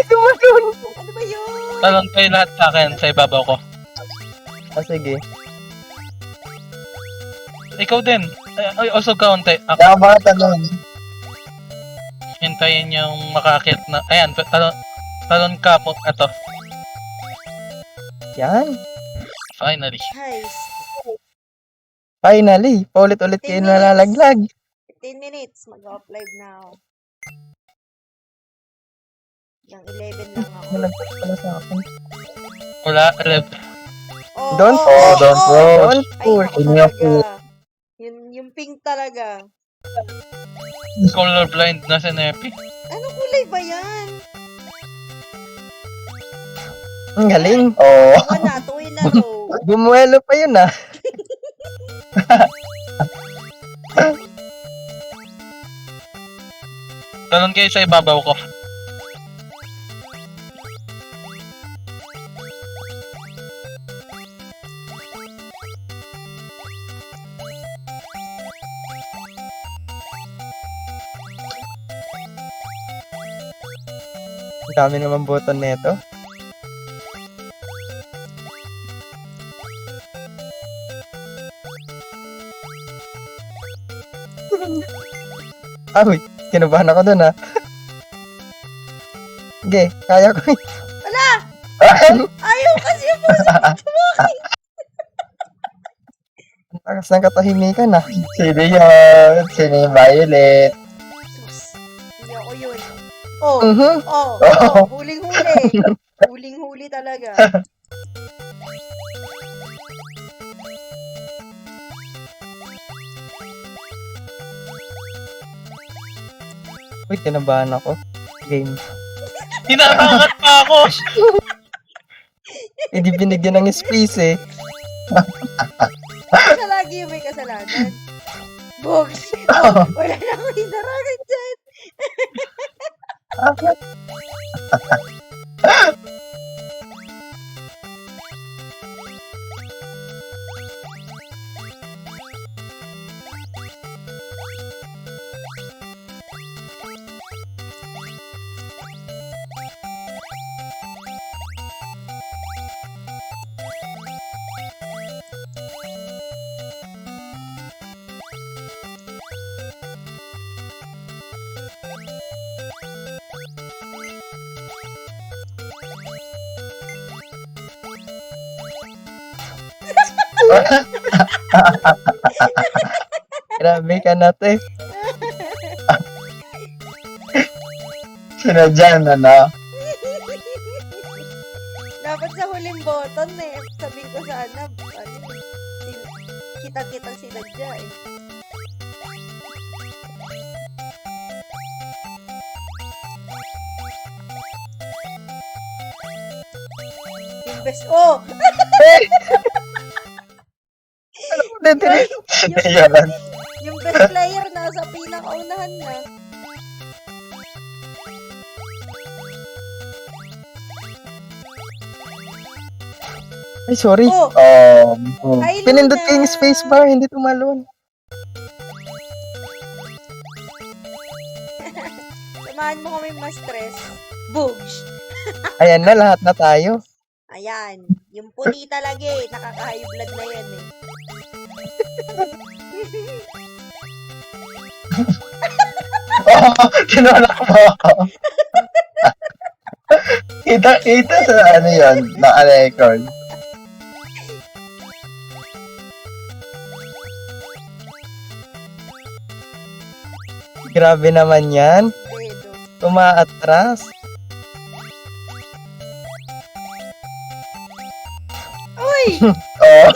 Tumalon. Ano ba yun? Talon kayo lahat sa akin sa ibabaw ko. Sige. Ikaw din. Ay, also kaunti. Ako, Kaya mga talon. hintayin yung makakit na... Ayan, talon ka po. Ito. Yan. Finally. Guys, Finally. Paulit-ulit kayo nalalaglag. 15 minutes. Mag-off live na ako. Ng 11 lang ako. Nalaglag pala sa akin. Wala, left. Oh, Don't Oh, don't push. Don't Ay, push. naku Hindi ako. talaga. Yung pink talaga. Colorblind na si Nepi. Anong kulay ba yan? Ang galing. Oo. Tuwa na, tuwin na to. Bumuelo pa yun ah. Talon kayo sa ibabaw ko. Ang dami naman button nito. Uy, kinabahan ako dun ah. Sige, kaya ko. Ayaw kasi yung puso tumakin. Ang takas ng katahimikan ah. Sino yun? Sino yung Violet? Sus, hindi ako yun. Oh, Mhm. huling-huli. Huling-huli talaga. Uy, kinabahan ako. Game. Hinahangat pa ako! Hindi binigyan ng space eh. Siya lagi yung may kasalanan. Bogs! Oh, wala na akong hinarangan dyan. Grabe ka na te. Sinadyan, ano? Dapat sa huling button eh. Sabihin ko sana, kita-kitang sinadya eh. Yung best, oh! Dire. Sino yun? Yung best player nasa pinakaunahan na. Ay, sorry. Oh! Oh. Ay, Pinindot Luna! ko yung spacebar, hindi tumalon. Samahan mo kami ma-stress. Boogs! Ayan na, lahat na tayo. Ayan. Yung puti talaga eh. Nakaka-high blood na yan eh. Oh, tinulak mo ako. Kita sa ano yun, naka-record. Grabe naman yan. Dedo. Tumaatras. Uy! Oh.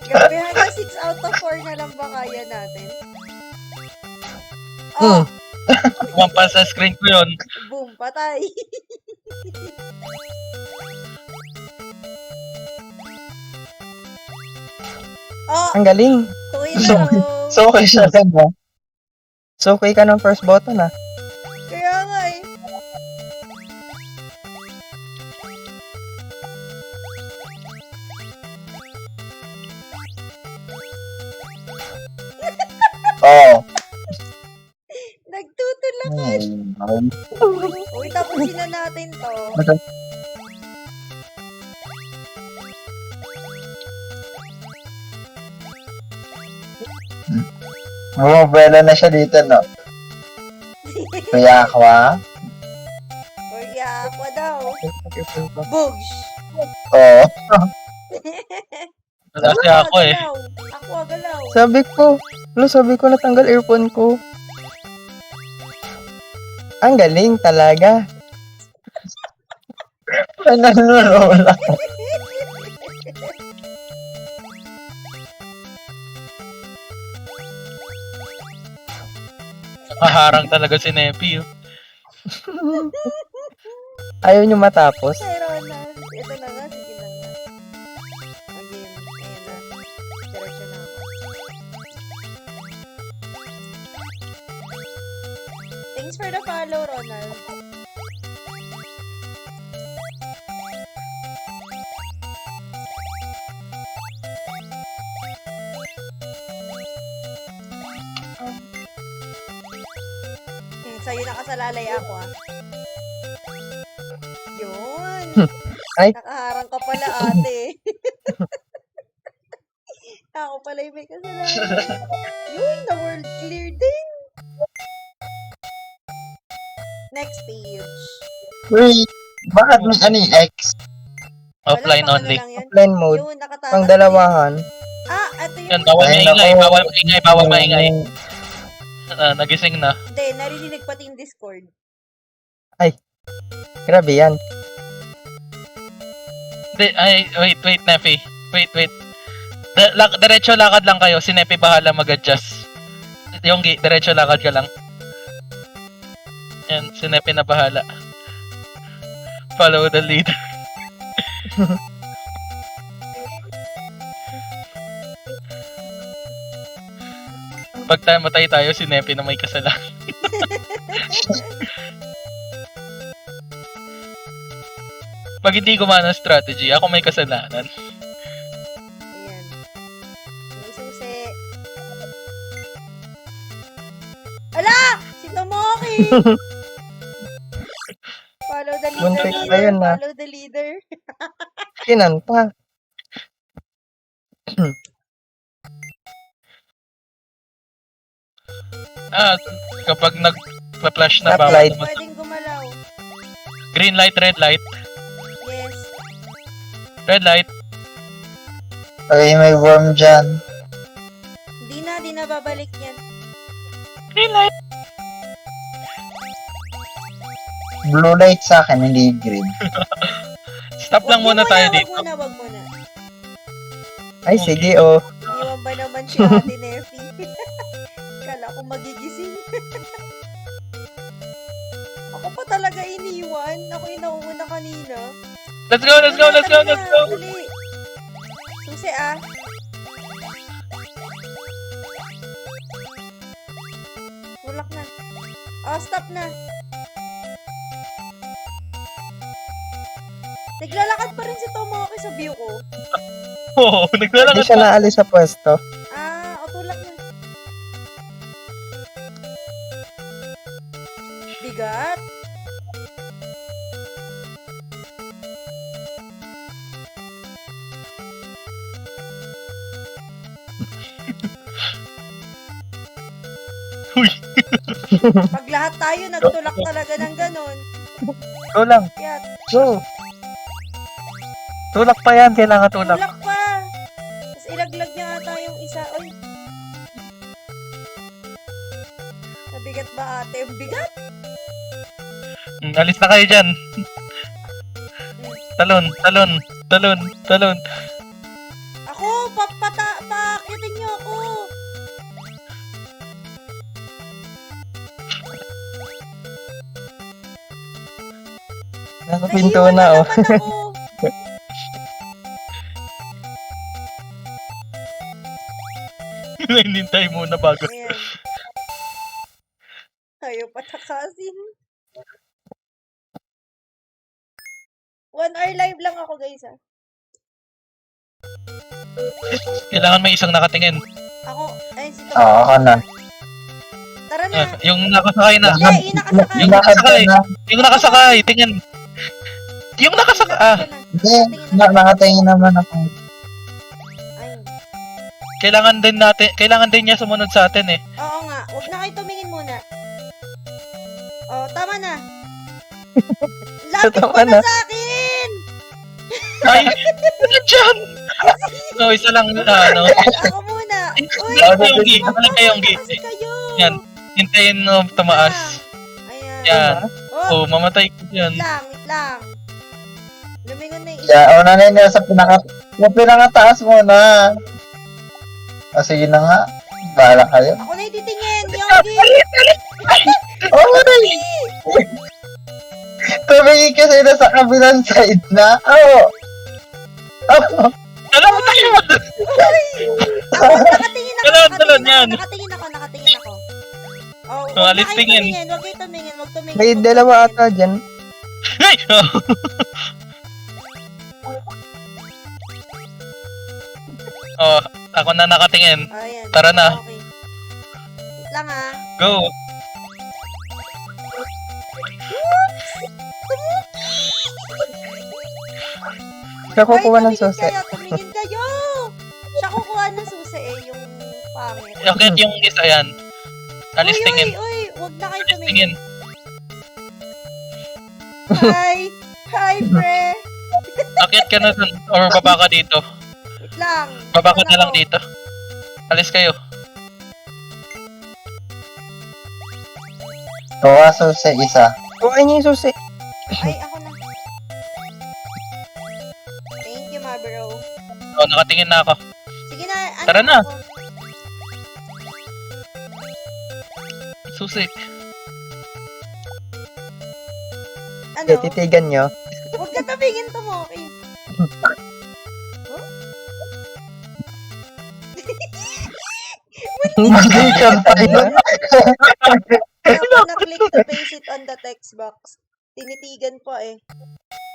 Grabe, hanggang 6 out of 4 na lang ba kaya natin? Hmm. Oh! Kumampas sa screen ko yun. Boom! Patay! oh! Ang galing. Tuwin na oh! So, okay siya lang, no? So, okay ka ng first button ah. Kaya nga eh. Oo. Uy, tapusin na natin to. Bumabela na siya dito, no? Kaya ako, ah. Uy, ako daw. Bugs. Oo. Kasi ako eh. Galaw. Ako, galaw. Sabi ko natanggal earphone ko. Ang galing talaga. Nananorola. Nakaharang talaga si Nepi. Oh. Ayaw nyo matapos. Ay, Ronald. Ito na nga, sige na nga. Ang game. Ayan na. Diretso na ako. Thanks for the follow, Ronald. Sa'yo nakasalalay ako, ah. Yun. Ay. Nakaharang ka pala, ate. Ako pala yung may kasalanan. Yun, the world clear din. Next page. Wait, bakit may ano yung X? Offline Wala, pang only. ano lang yun. Offline mode. Yun, nakatakas Pang din. dalawahan. Ah, ito yung... Yan, bawal Ay, maingay, naku. bawal maingay, bawal maingay. Nagising na. Hindi, narinig pati yung Discord. Grabe yan. Hindi, ay, wait, Nepi. Wait. Diretso lakad lang kayo. Si Nepi bahala mag-adjust. Yung diretso lakad ka lang. Yan, si Nepi na bahala. Follow the leader. Pag matay tayo, si Nepi na may kasalanan. Pag hindi gumana ang strategy, ako may kasalanan. Ayan. May susi. Ala! Si Tomoki! Follow the leader. Muntik na yun, ah. Follow the leader. Kinan pa. Kapag nag-flash na Stop bawal light. naman. Pwedeng gumalaw. Green light, red light. Yes. Red light. Ay, may worm dyan. Di na babalik yan. Green light. Blue light sa akin, hindi green. Stop lang muna tayo dito. Wag muna. Ay, sige, oh. Iwan ba naman si Ate Nefi? Kala ko magigising. Ako pa talaga iniwan. Ako inauna kanina. Let's go. Dali. Susi, ah. Tulak na. Oh, stop na. Naglalakad pa rin si Tomoki sa view ko. Oo, Hindi naglalakad siya pa. naalis sa pwesto. Ah, o tulak na. Bigat. Uy, Pag lahat tayo nagtulak talaga ng ganon. Go lang. Kaya Go. tulak pa yan. Kailangan tulak. tulak pa. Tapos ilaglag niya ata yung isa. Oy. Nabigat ba ate? Bigat? Alis na kayo dyan. Talon. Ako, pakitin niyo ako. Nasa pinto Naiwan na, oh. naman ako. Hinintay muna bago. Ayan. Ayaw patakasin. 1 hour live lang ako, guys, ah. Kailangan may isang nakatingin. Ako, ay, si Tom. Oo, ako na. Tara na. Yung nakasakay na. Hindi, yung nakasakay. Lakad ka na. Yung nakasakay, tingin. Yung nakasakay, Hindi, nakatingin naman ako. Ayun. kailangan din niya sumunod sa atin eh. Oo nga. Huwag na kayo tumingin muna. Oh, tama na. Lapit Tama mo na na. sa akin! Ay, nandiyan! No, isa lang, Ako muna. Uy, Yung gi, wala kayong gi. kasi kayo. Yan. Hintayin mo tumaas. Ayan. Yan. Oh, Oh, mamatay ko yan. wait lang. Lumingon na yung isa. Yeah, una na yun sa pinakataas muna. Sige na nga. Bahala kayo. Ako na yung titingin. Yogi! Oh, tumingin kasi na sa kabilang side na. Oh. Oh. Alam mo tayo! Ako, nakatingin ako. Talon, yan. Nakatingin ako. Oh, Oh, huwag na alis kayo tingin. tumingin. Huwag kayo tumingin. Huwag tumingin. May Huwag dalawa tumingin. ata dyan. Hey! Oh, ako na nakatingin. Ayan. Tara na. Okay. Wait lang ah. Go! Siya kukuha ng Hoy, susi. tumingin kayo. Siya kukuha ng susi eh, yung pangit. Okay, yung isa yan. Alis tingin. Uy, huwag na kayo Alis tumingin. tingin. Hi, pre. Akit ka na dun. Or baba ka dito. Wait lang. Baba ka Wala na lang ko. dito. Alis kayo. Kuha sa isa. Kuhain niya yung susi. Ay, ako na. Thank you, ma bro. Oh, nakatingin na ako. Sige na, ano Tara na. ako? Susi. Ano? Titigan nyo. Huwag ka tabingin, Tomoki. Hindi ka tayo. Kaya ko na-click to paste it on the text box. Tinitigan po eh.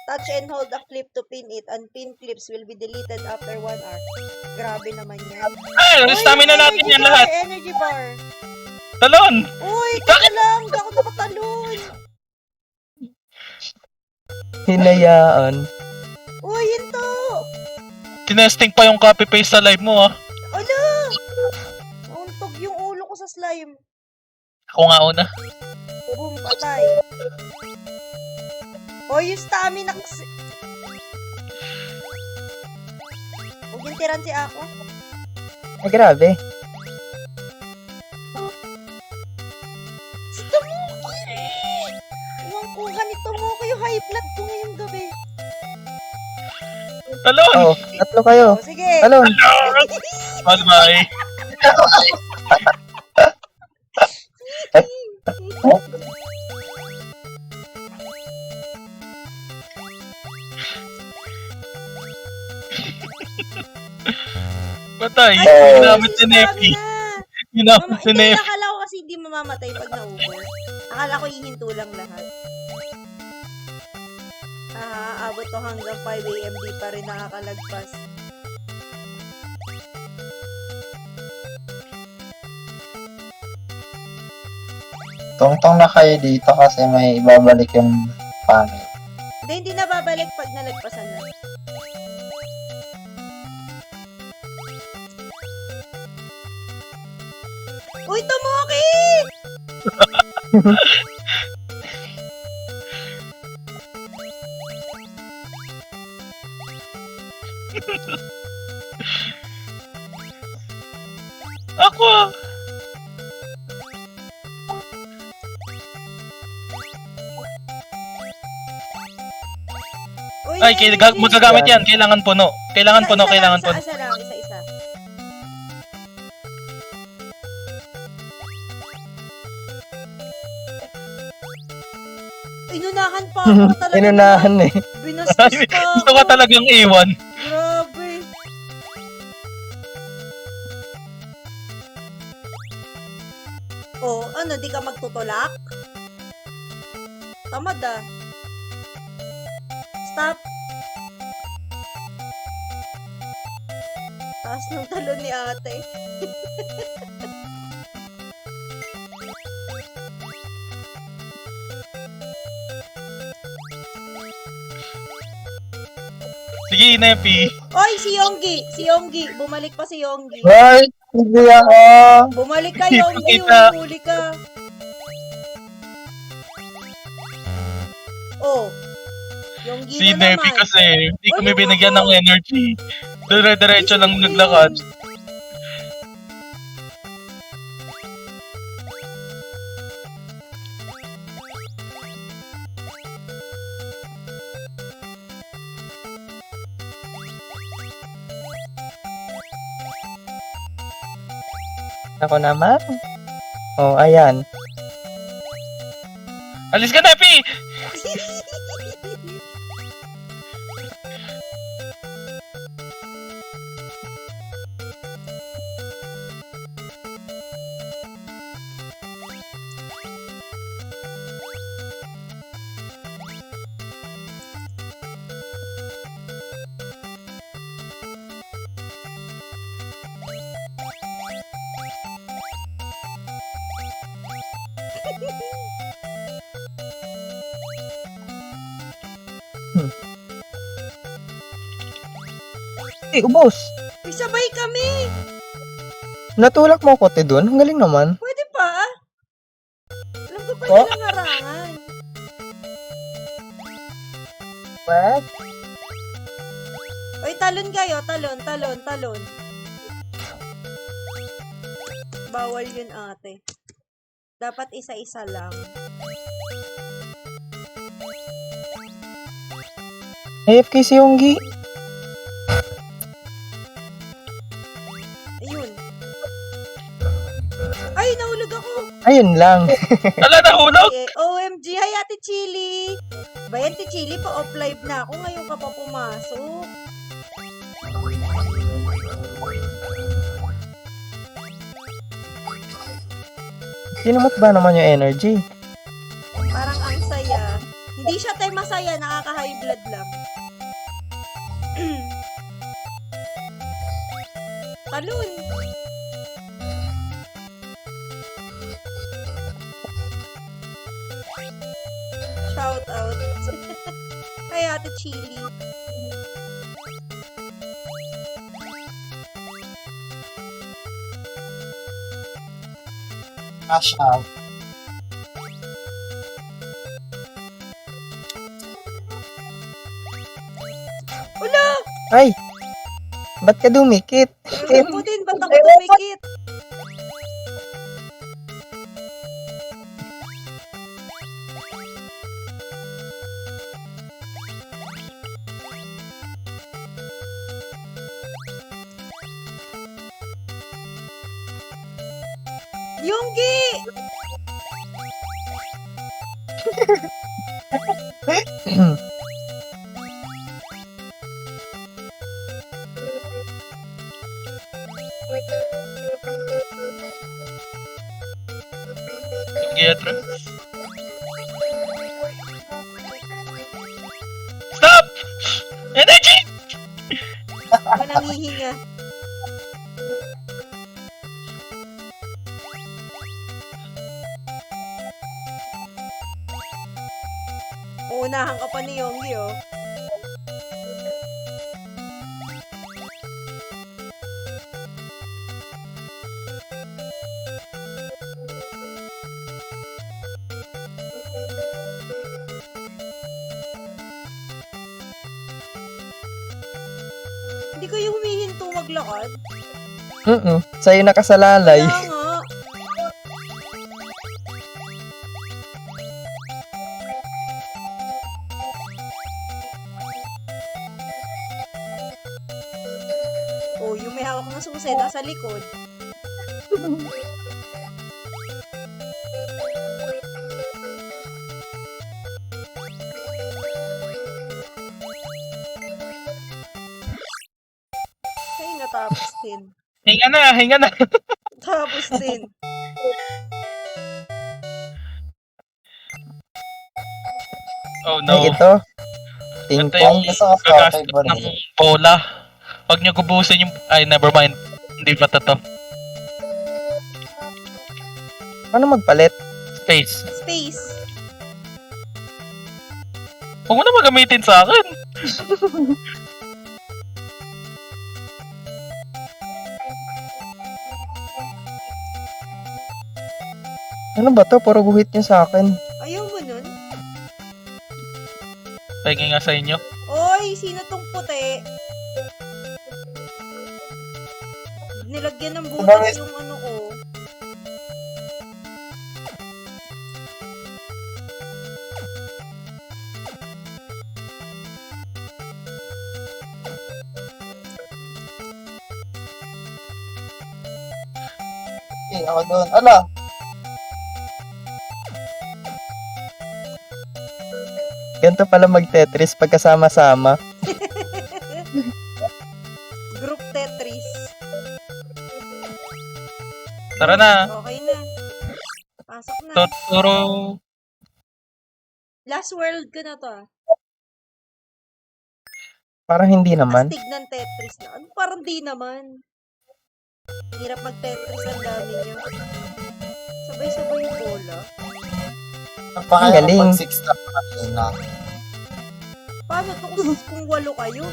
Touch and hold a clip to pin it. Unpinned clips will be deleted after 1 hour. Grabe naman yan. Ay, Uy, stamina yung natin energy yan bar, lahat. Energy bar. Talon! Uy, teka lang. Hindi ako nakatalon. Hinayaan. Uy, yun to. Tinesting pa yung copy-paste sa live mo ah. Ala! Nauntog yung ulo ko sa slime. Ako nga una. Boom, patay. Uy, yung stamina kasi. Huwag yung tiran si ako. Ay, grabe. Si Tomoki! Iwang kuha ni Tomoki yung high blood ko ngayong gabi. Talon! Oo, tatlo kayo. Oh, sige. Talon. Bye-bye. Patay. Ginamit si Nepi. Ginamit si Hindi, Nepi. akala ko kasi hindi mamamatay pag naubos. Akala ko ihinto lang lahat. Abot to hanggang 5 AM, di pa rin nakakalagpas. Tungtong na kayo dito kasi may ibabalik yung pangit. Hindi na babalik pag nalagpasan na. Uy, Tomoki! Ako! Uy, Ay, energy. magagamit yan. Kailangan puno. Kailangan puno, kailangan puno. Isa lang, isa-isa. Inunahan pa ako talaga. Inunahan eh. Binastos pa ako. Gusto ka talagang iwan. Grabe. Oh, ano, di ka magtutulak? Tamad ah. Stop. Taas ng talon ni ate. Sige, Nepi. Oy, si Yonggi! Si Yonggi! Bumalik pa si Yonggi. Hoy, hindi ako. Bumalik ka, Hindi Yonggi! kita. Huli ka! Oh. Yonggi Si na Nepi naman. kasi, hindi Wala kami binigyan ng ako. energy. Dire-diretso lang Isipin naglakad. yun. Ako naman. Oh, ayan. Alis ka, Nepi! Eh, ubos. Uy, sabay kami! Natulak mo ko, te, dun. Ang galing naman. Pwede pa? Alam ko pwede Oh. lang harangan. What? Uy, talon kayo. Talon. Bawal yun, ate. Dapat isa-isa lang. AFK si Yonggi. Ayun. Ay, nahulog ako. Ayun lang. Ala, nahulog! OMG, hi Ate Chili. Ba yan, Ate Chili, pa-off live na ako. Ngayon ka pa pumasok. Sinumot ba naman yung energy? Parang ang saya. Hindi siya tayo masaya, nakaka-high blood lang. Talon. Shout out. Hi Ate Chili. Cash out. Wala! Ay! Ba't ka dumikit? Ay, Putin, ba't ako tumikit? Yonggi! Giatro. Stop! Energy! Ako nangihinga. Uunahan ka pa ni Yonggi, oh. Hindi kayo humihinto maglakad? Sa'yo nakasalalay. Kaya nga. Oh, yung may hawak ng susi nasa likod. Ay, natapos din. Hinga na. Tapos din. Oh Ay, no. ito. Ping Ito pong. yung Gusto ko sa gagastos favorite. ng bola. Huwag nyo gubusin yung... Ay, never mind. Hindi pa to. Paano magpalit? Space. Space. Huwag mo na magamitin sa akin. Ano ba to? Puro guhit niya sa akin. Ayaw mo nun? Paging nga sa inyo. Oy, sino tong puti? Nilagyan ng butas yung ano ko. Okay, ako doon. Ala, Ganito pala mag-Tetris pagkasama-sama. Group Tetris. Tara na. Okay na. Pasok na. Totoro. Last world ko na to ah. Parang hindi naman. Astig ng Tetris na. Ano parang di naman. Hirap mag-Tetris, ang dami niya. Sabay-sabay yung bola. napakaya Galing. pag 6 na kanina. Paano to kung 8 kayo?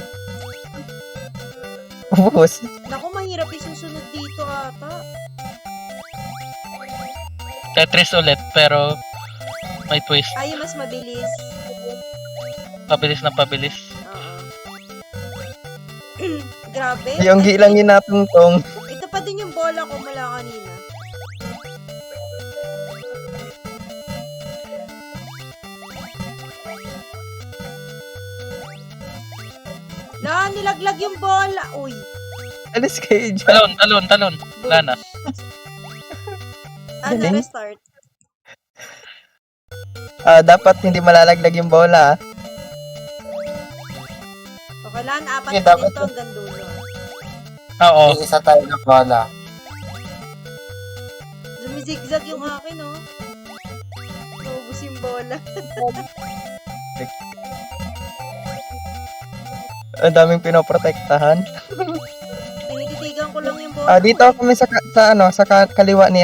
Ubus. Naku, mahirap isusunod dito ata. Tetris ulit, pero may twist. Ay, mas mabilis. Pabilis na pabilis. Oo. Grabe. Yung gilang yun natungtong. Ito pa din yung bola ko mula kanina. Nilaglag yung bola. Uy. Alis kayo dyan. Talon. Wala na. Galing. Restart. Dapat hindi malalaglag yung bola. Okay lang, 4 Okay, na dapat dito hanggang dulo. Oo. May isa tayo na bola. Zumizigzag yung akin, oh. Naubos yung bola. Ang daming pinoprotektahan. Tinititigan ko lang yung bola. Dito kami sa kaliwa ni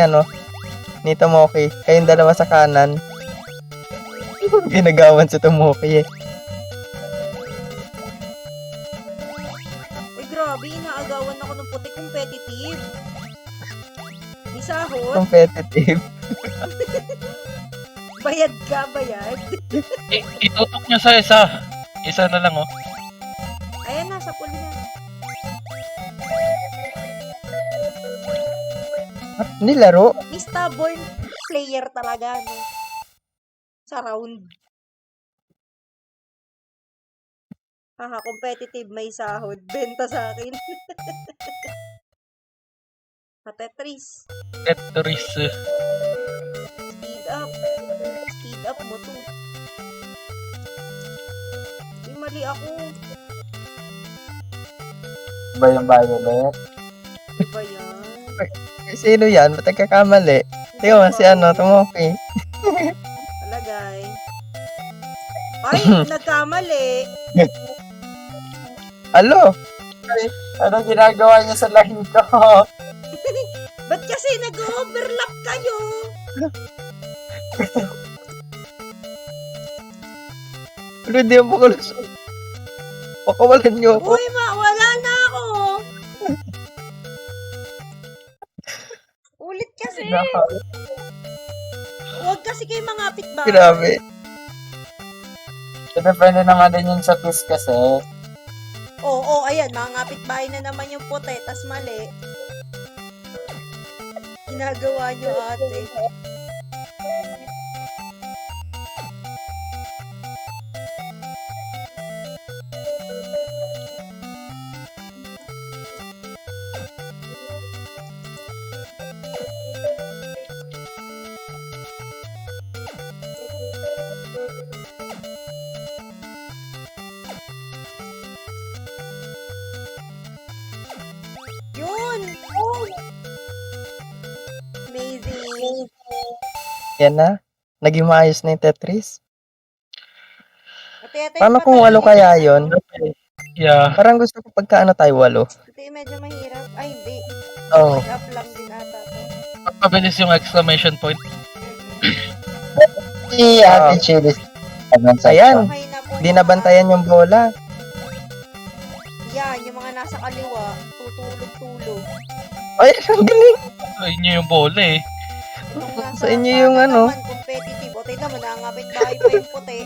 ni Tomoki. Kayong dalawa sa kanan. Ginagawan si Tomoki eh. Uy, grabe, inaagawan ako ng puti competitive. Di sahot, Competitive. bayad ka, bayad. Itutok niya sa isa. Isa na lang, oh. Ayan na, sa pool na. Nilaro. May stubborn player talaga, no? Sa round. Haha, competitive, may sahod. Benta sa akin. Tetris. Tetris. Speed up. Speed up mo to. May mali ako. Ba yung violet? Ano ba yan? Sino yan? Ba't nagkakamali? Tingnan mo si Tomoki. Alagay. Ay, nagkamali. Alo! Ano ginagawa niya sa line ko? Ba't kasi nag-overlap kayo? Ano hindi mo kalusot? Pakawalan niyo ako. Uy, wala na ako. Ulit kasi. Huwag kasi kayo mangapit ba? Grabe. Depende na nga din yun sa piece kasi. Oo, ayan, mangapit bahay na naman yung puti, tas mali. Ginagawa nyo ate. Yun! Amazing. Yan na. Naging maayos na yung Tetris. Ate, Paano kung 8 kaya yon? Yeah. Parang gusto ko pagka tayo 8. Ito yung medyo mahirap. Ay, hindi. Oh. Up lang din ata to. Pagpabilis yung exclamation point. Si Ate Chilis. Ayan. Okay na po. Di nabantayan yung bola. Yan, yung mga nasa kaliwa, tutulog-tulog. Ay, ang galing. Ay, niyo yung bola, eh. Nung nasa Sa inyo yung sana ano. naman, competitive. O, tignan mo, nangangapit bahay pa yung puti.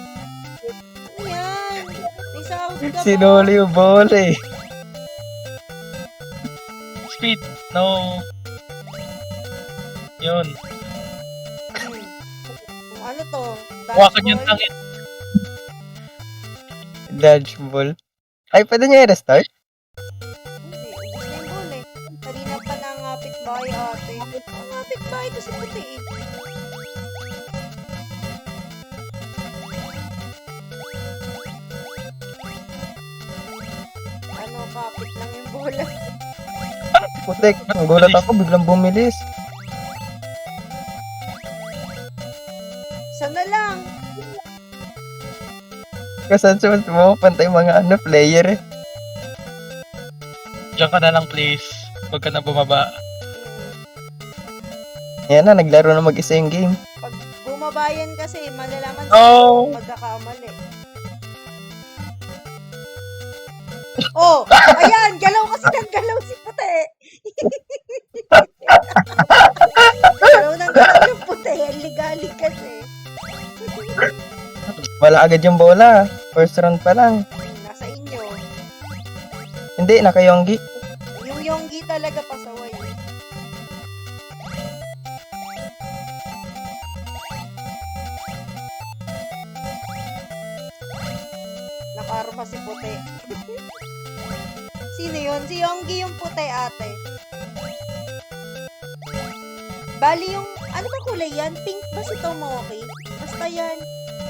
Ano yan? May sahod ka ba? Sinuli yung bola eh. Speed. No. Yun. Hmm. Ano to? Hawakan yung Dodgeball? tangin. Dodgeball. Ay, pwede niya i-restart? Hindi, ubus na yung ball eh. Kanina pa nangangapit bahay ate. Nangangapit bahay to si puti eh. Ano, kapit lang yung bola. Putek, nagulat ako, biglang bumilis. Sana lang. Kasan sa mo, pantay mga ano, player eh. Diyan ka na lang, please. Huwag ka na bumaba. Hmm. Yan na, naglaro na mag-isa yung game. Pag bumabayan kasi, malalaman Oh! sa magkakamali. Oh! Ayan! Galaw kasi ng galaw si puti! Galaw ng galaw yung puti. Ligalig kasi. Wala agad yung bola. First round pa lang. Nasa inyo. Hindi, nakayonggi. Yung Yonggi talaga pasaway. Nakarma si puti. Sino yun? Si Yonggi yung puti ate. Bali yung, ano ba kulay yan? Pink ba si Tomoki? Basta yan.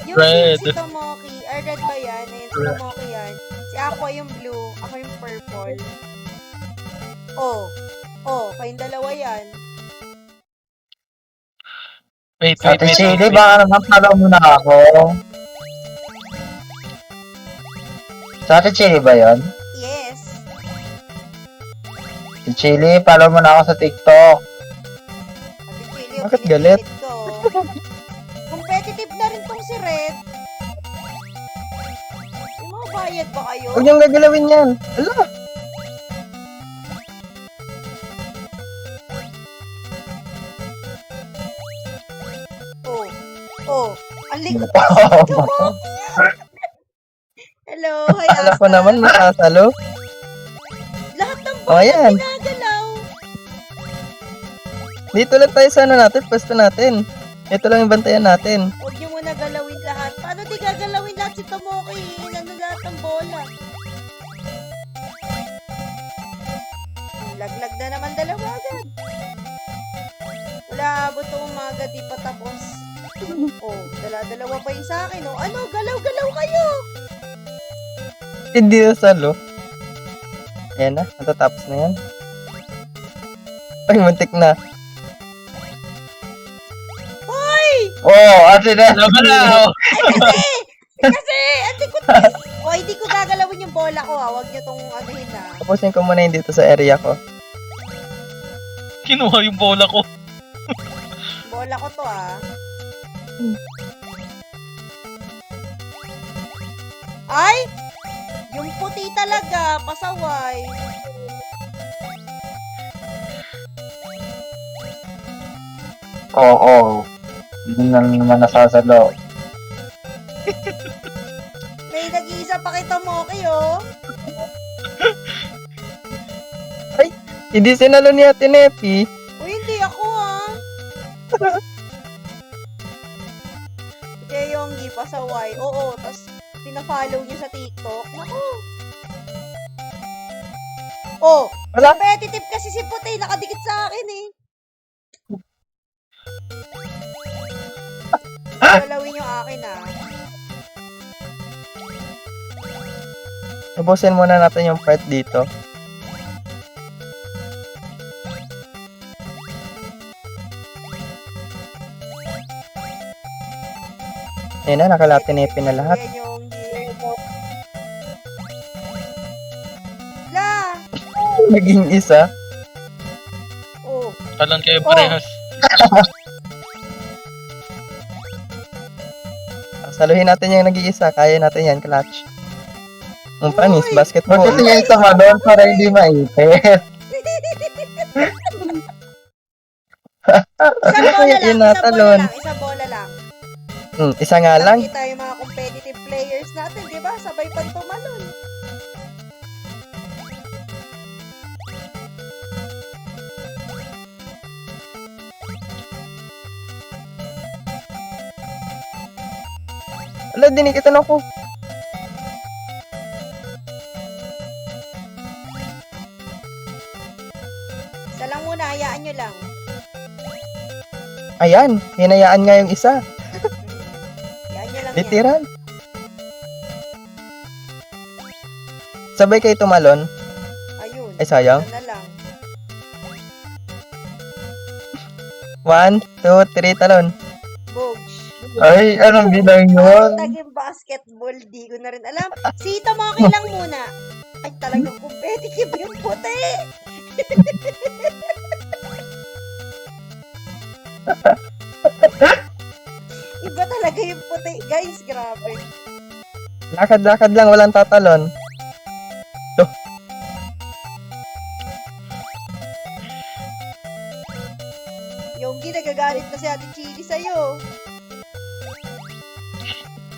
Yung Red. pink si Tomoki. Or red ba yan? Ayun, si Tomoki yan. Si Aqua yung blue. Ako yung purple. Oh. Oh, kayong dalawa yan. Wait, Sa wait, wait. Chili, wait. baka naman follow mo na ako. Sa Chili ba yun? Yes. Si Chili, follow mo na ako sa TikTok. Ate Chili, yung Bakit galit? pinipilit ko. Competitive na rin tong si Red. Yung mga bayad ba kayo? Huwag niyong gagalawin yan. Ala! Oh. Oh. Ang likot. Hello. Hi, Akala ko Asta. naman masasalo. Lahat ng O, ayan. ginagalaw. Dito lang tayo sa ano natin, pwesto natin. Ito lang yung bantayan natin. Huwag niyo muna galawin lahat. Paano di gagalawin lahat si Tomoki? Ano lahat ng bola? Laglag na naman dalawa agad. Wala, abot ang umaga, di pa tapos. Oh, dalawa pa yung sa akin. Oh, ano, galaw-galaw kayo. Hindi na salo. Ayan na, natatapos na yan. Ay, muntik na. Hoy! Oh, ate na. Laban na! oh. Kasi, hindi ko gagalawin yung bola ko, ha. Huwag niyo tong anuhin, ha. Tapusin ko muna yung dito sa area ko. Kinuha yung bola ko. Bola ko to, ha. Ay! Yung puti talaga, pasaway. Oo. Hindi na naman nasasalo. May nag-iisa pa kay Tomoki, oh. Hindi sinalo ni Ate Nepi. Uy, hindi ako, ah. Kaya Yonggi, pasaway. Oo, tas pina-follow niyo sa TikTok. Naku. Oh, Wala. competitive kasi si Puti, nakadikit sa akin, eh. Galawin yung akin, ah. Tapusin muna natin yung part dito. Ayan na, nakalatinipin na lahat. Ayan, Yonggi. La! Naging isa. Oh, Talon kayo parehas. Saluhin natin yung nag-iisa. Kaya natin yan, clutch. Ang panis, Uy! basketball. Bakit niya sa malon para hindi maipit? Isang bola Kaya lang, yun isang bola natalon. lang, isang bola lang. Isa nga lang. Nakita yung mga competitive players natin, di ba? Sabay pang tumalon. Wala, dinikitan ako. Isa lang muna, hayaan nyo lang. Ayan, hinayaan nga yung isa. Hayaan nyo lang yan. Literal. Sabay kayo tumalon. Ayun. Ay, sayang. Isa na lang. 1, 2, 3, talon. Bogs. Ay, anong bilang yun? Taging basketball, di ko na rin alam. Si Tomoki lang muna. Ay, talagang competitive yung puti. Iba talaga yung puti, guys. Grabe. Lakad-lakad lang, walang tatalon. Yonggi, nagagalit na si Ate Chili sa'yo.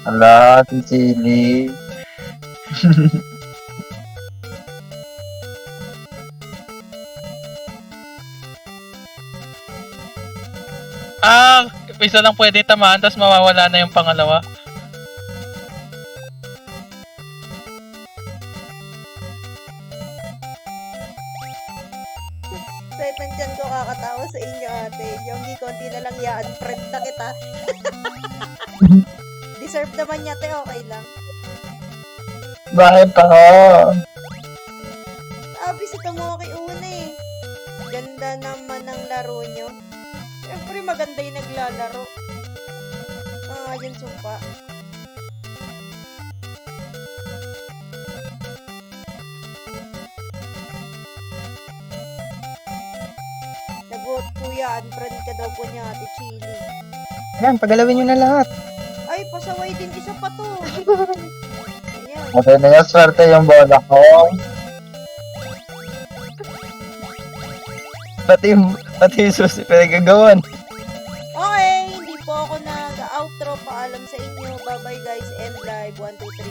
Ala, si Chili. Isa lang pwede tamaan, tapos mawawala na yung pangalawa. Kahit nandyan ko kakatawa sa inyo, ate. Yonggi, konti na lang yan. Friend na kita. Deserve naman niya, te. Okay lang. Bakit ako? Sabi si Tomoki una eh. Ganda naman ng laro nyo. Siyempre maganda yung naglalaro. Yun sumpa. Nag-vote kuya, unfriend ka daw po niya, Ate Chili. Ayan, pagalawin nyo na lahat. Ay, pasaway din isa pa to. Ayan. Okay na yung swerte yung bola ko. Pati yung susi pinagagawan. Okay, hindi po ako nag-outro. Paalam sa inyo. Bye-bye guys. End live. 1, 2, 3.